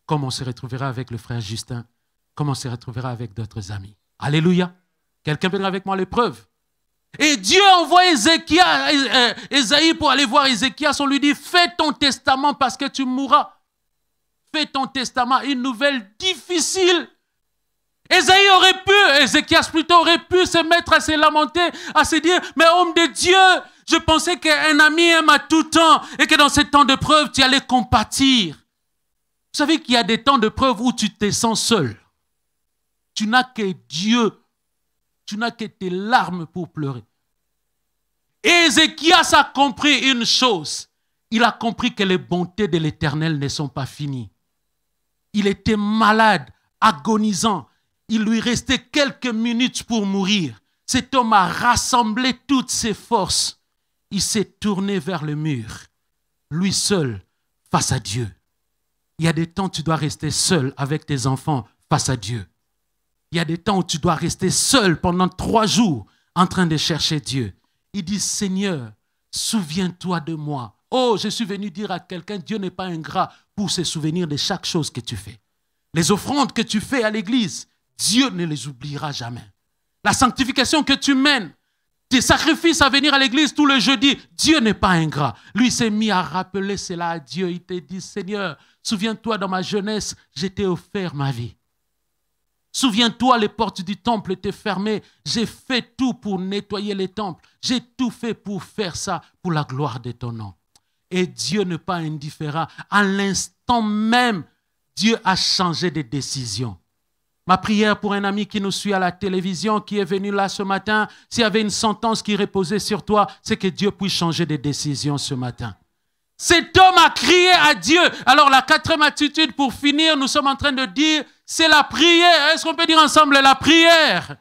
comme on se retrouvera avec le frère Justin, comme on se retrouvera avec d'autres amis. Alléluia. Quelqu'un peut dire avec moi l'épreuve. Et Dieu envoie Ésaïe pour aller voir Ézéchias. On lui dit, fais ton testament parce que tu mourras. Fais ton testament, une nouvelle difficile. Ézéchias plutôt aurait pu se mettre à se lamenter, à se dire, mais homme de Dieu, je pensais qu'un ami aime à tout temps et que dans ces temps de preuve, tu allais compatir. Vous savez qu'il y a des temps de preuve où tu te sens seul. Tu n'as que Dieu. Tu n'as que tes larmes pour pleurer. Et Ézéchias a compris une chose. Il a compris que les bontés de l'Éternel ne sont pas finies. Il était malade, agonisant. Il lui restait quelques minutes pour mourir. Cet homme a rassemblé toutes ses forces. Il s'est tourné vers le mur, lui seul, face à Dieu. Il y a des temps où tu dois rester seul avec tes enfants face à Dieu. Il y a des temps où tu dois rester seul pendant 3 jours en train de chercher Dieu. Il dit, Seigneur, souviens-toi de moi. Oh, je suis venu dire à quelqu'un, Dieu n'est pas ingrat pour se souvenir de chaque chose que tu fais. Les offrandes que tu fais à l'église, Dieu ne les oubliera jamais. La sanctification que tu mènes, tes sacrifices à venir à l'église tous les jeudis, Dieu n'est pas ingrat. Lui s'est mis à rappeler cela à Dieu. Il t'a dit, Seigneur, souviens-toi, dans ma jeunesse, je t'ai offert ma vie. Souviens-toi, les portes du temple étaient fermées. J'ai fait tout pour nettoyer les temples. J'ai tout fait pour faire ça, pour la gloire de ton nom. Et Dieu n'est pas indifférent. À l'instant même, Dieu a changé de décision. Ma prière pour un ami qui nous suit à la télévision, qui est venu là ce matin, s'il y avait une sentence qui reposait sur toi, c'est que Dieu puisse changer de décision ce matin. Cet homme a crié à Dieu. Alors la 4e attitude pour finir, nous sommes en train de dire, c'est la prière. Est-ce qu'on peut dire ensemble la prière?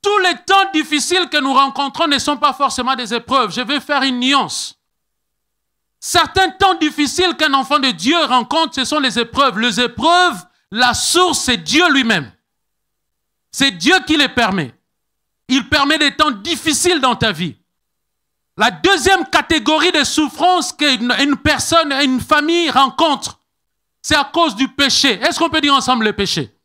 Tous les temps difficiles que nous rencontrons ne sont pas forcément des épreuves. Je vais faire une nuance. Certains temps difficiles qu'un enfant de Dieu rencontre, ce sont les épreuves. Les épreuves, la source, c'est Dieu lui-même. C'est Dieu qui les permet. Il permet des temps difficiles dans ta vie. La deuxième catégorie de souffrance qu'une personne, une famille rencontre, c'est à cause du péché. Est-ce qu'on peut dire ensemble le péché?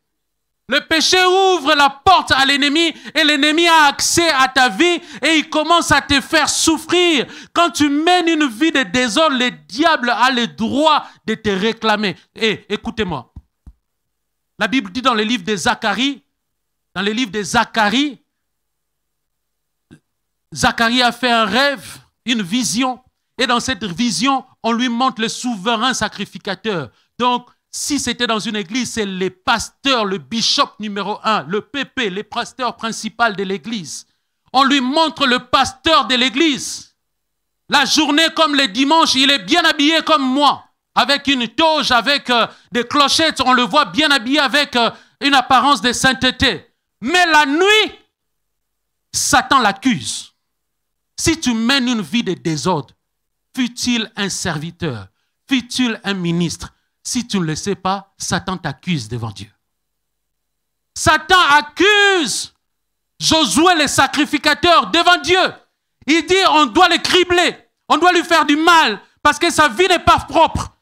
Le péché ouvre la porte à l'ennemi et l'ennemi a accès à ta vie et il commence à te faire souffrir. Quand tu mènes une vie de désordre, le diable a le droit de te réclamer. Et écoutez-moi. La Bible dit dans le livre de Zacharie, Zacharie a fait un rêve, une vision. Et dans cette vision, on lui montre le souverain sacrificateur. Donc, si c'était dans une église, c'est les pasteurs, le bishop numéro 1, le PP, les pasteurs principaux de l'église. On lui montre le pasteur de l'église. La journée comme le dimanche, il est bien habillé comme moi, avec une toge, avec des clochettes. On le voit bien habillé avec une apparence de sainteté. Mais la nuit, Satan l'accuse. Si tu mènes une vie de désordre, fût-il un serviteur, fût-il un ministre, si tu ne le sais pas, Satan t'accuse devant Dieu. Satan accuse Josué le sacrificateur devant Dieu. Il dit on doit le cribler, on doit lui faire du mal parce que sa vie n'est pas propre.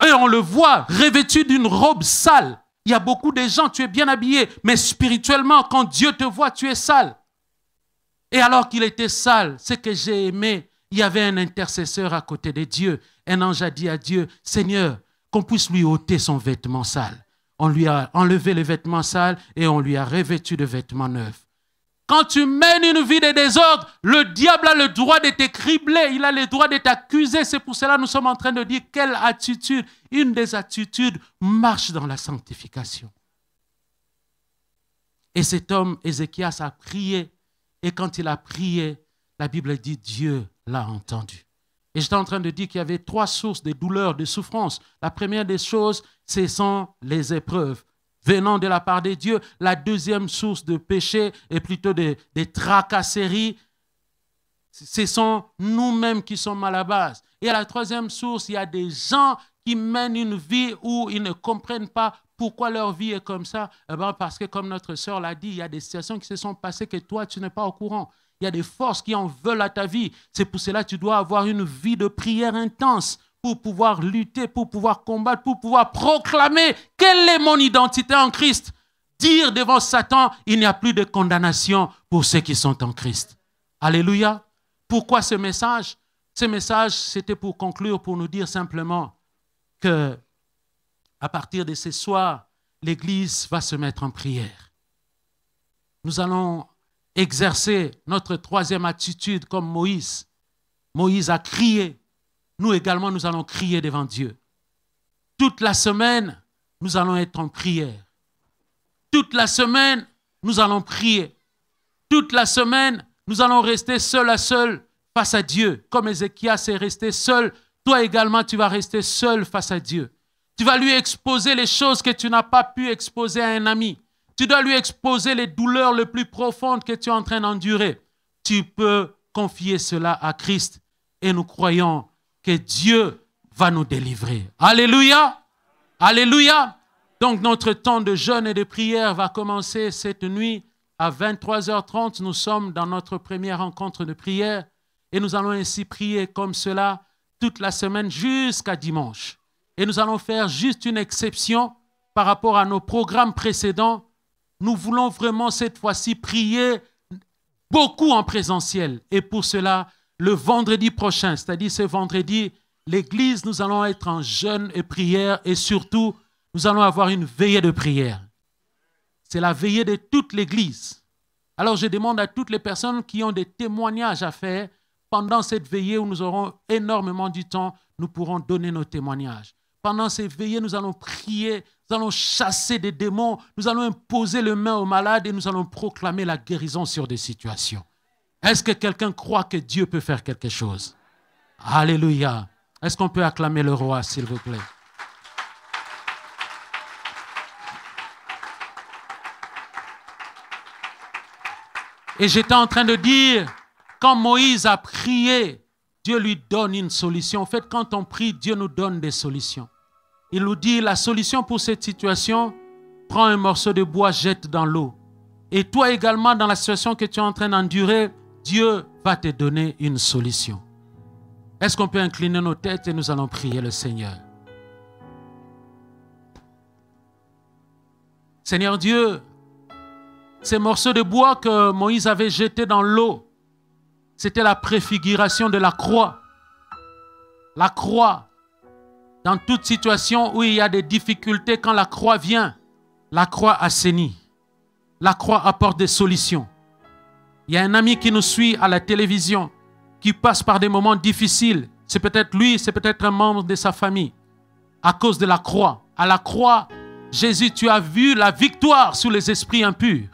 Et on le voit revêtu d'une robe sale. Il y a beaucoup de gens, tu es bien habillé, mais spirituellement, quand Dieu te voit, tu es sale. Et alors qu'il était sale, ce que j'ai aimé, il y avait un intercesseur à côté de Dieu. Un ange a dit à Dieu, Seigneur, qu'on puisse lui ôter son vêtement sale. On lui a enlevé les vêtements sales et on lui a revêtu de vêtements neufs. Quand tu mènes une vie de désordre, le diable a le droit de te cribler, il a le droit de t'accuser. C'est pour cela que nous sommes en train de dire quelle attitude, une des attitudes, marche dans la sanctification. Et cet homme, Ézéchias, a prié. Et quand il a prié, la Bible dit Dieu l'a entendu. Et j'étais en train de dire qu'il y avait 3 sources de douleur, de souffrance. La première des choses, ce sont les épreuves venant de la part de Dieu. La deuxième source de péché est plutôt des tracasseries. Ce sont nous-mêmes qui sommes à la base. Et à la troisième source, il y a des gens qui mènent une vie où ils ne comprennent pas pourquoi leur vie est comme ça. Eh bien, parce que comme notre sœur l'a dit, il y a des situations qui se sont passées que toi, tu n'es pas au courant. Il y a des forces qui en veulent à ta vie. C'est pour cela que tu dois avoir une vie de prière intense pour pouvoir lutter, pour pouvoir combattre, pour pouvoir proclamer quelle est mon identité en Christ. Dire devant Satan, il n'y a plus de condamnation pour ceux qui sont en Christ. Alléluia. Pourquoi ce message? Ce message, c'était pour conclure, pour nous dire simplement que à partir de ce soir, l'Église va se mettre en prière. Nous allons exercer notre troisième attitude comme Moïse. Moïse a crié. Nous également, nous allons crier devant Dieu. Toute la semaine, nous allons être en prière. Toute la semaine, nous allons prier. Toute la semaine, nous allons rester seul à seul face à Dieu. Comme Ézéchias est resté seul, toi également, tu vas rester seul face à Dieu. Tu vas lui exposer les choses que tu n'as pas pu exposer à un ami. Tu dois lui exposer les douleurs les plus profondes que tu es en train d'endurer. Tu peux confier cela à Christ et nous croyons que Dieu va nous délivrer. Alléluia! Alléluia! Donc notre temps de jeûne et de prière va commencer cette nuit à 23h30. Nous sommes dans notre première rencontre de prière et nous allons ainsi prier comme cela toute la semaine jusqu'à dimanche. Et nous allons faire juste une exception par rapport à nos programmes précédents. Nous voulons vraiment cette fois-ci prier beaucoup en présentiel. Et pour cela, le vendredi prochain, c'est-à-dire ce vendredi, l'église, nous allons être en jeûne et prière et surtout, nous allons avoir une veillée de prière. C'est la veillée de toute l'église. Alors je demande à toutes les personnes qui ont des témoignages à faire, pendant cette veillée où nous aurons énormément du temps, nous pourrons donner nos témoignages. Pendant ces veillées, nous allons prier, nous allons chasser des démons, nous allons imposer les mains aux malades et nous allons proclamer la guérison sur des situations. Est-ce que quelqu'un croit que Dieu peut faire quelque chose? Alléluia. Est-ce qu'on peut acclamer le roi, s'il vous plaît? Et j'étais en train de dire, quand Moïse a prié, Dieu lui donne une solution. En fait, quand on prie, Dieu nous donne des solutions. Il nous dit, la solution pour cette situation, prends un morceau de bois, jette dans l'eau. Et toi également, dans la situation que tu es en train d'endurer, Dieu va te donner une solution. Est-ce qu'on peut incliner nos têtes et nous allons prier le Seigneur? Seigneur Dieu, ces morceaux de bois que Moïse avait jetés dans l'eau, c'était la préfiguration de la croix. La croix, dans toute situation où il y a des difficultés, quand la croix vient, la croix assainit. La croix apporte des solutions. Il y a un ami qui nous suit à la télévision, qui passe par des moments difficiles. C'est peut-être lui, c'est peut-être un membre de sa famille. À cause de la croix. À la croix, Jésus, tu as vu la victoire sur les esprits impurs.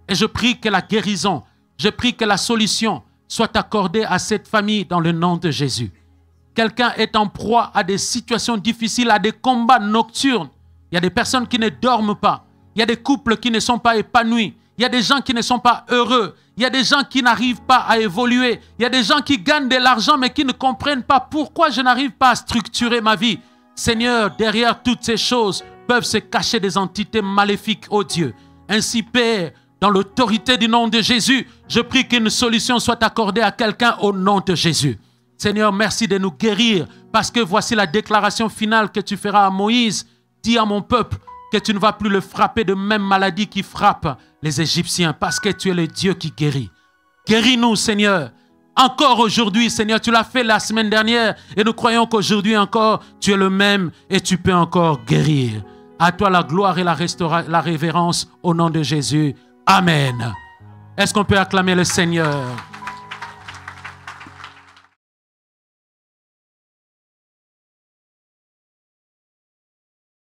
Et je prie que la guérison, je prie que la solution soit accordée à cette famille dans le nom de Jésus. Quelqu'un est en proie à des situations difficiles, à des combats nocturnes. Il y a des personnes qui ne dorment pas. Il y a des couples qui ne sont pas épanouis. Il y a des gens qui ne sont pas heureux. Il y a des gens qui n'arrivent pas à évoluer. Il y a des gens qui gagnent de l'argent mais qui ne comprennent pas pourquoi je n'arrive pas à structurer ma vie. Seigneur, derrière toutes ces choses peuvent se cacher des entités maléfiques, ô Dieu. Ainsi, Père, dans l'autorité du nom de Jésus, je prie qu'une solution soit accordée à quelqu'un au nom de Jésus. Seigneur, merci de nous guérir parce que voici la déclaration finale que tu feras à Moïse. Dis à mon peuple que tu ne vas plus le frapper de même maladie qui frappe les Égyptiens parce que tu es le Dieu qui guérit. Guéris-nous, Seigneur. Encore aujourd'hui, Seigneur, tu l'as fait la semaine dernière et nous croyons qu'aujourd'hui encore, tu es le même et tu peux encore guérir. À toi la gloire et la révérence au nom de Jésus. Amen. Est-ce qu'on peut acclamer le Seigneur?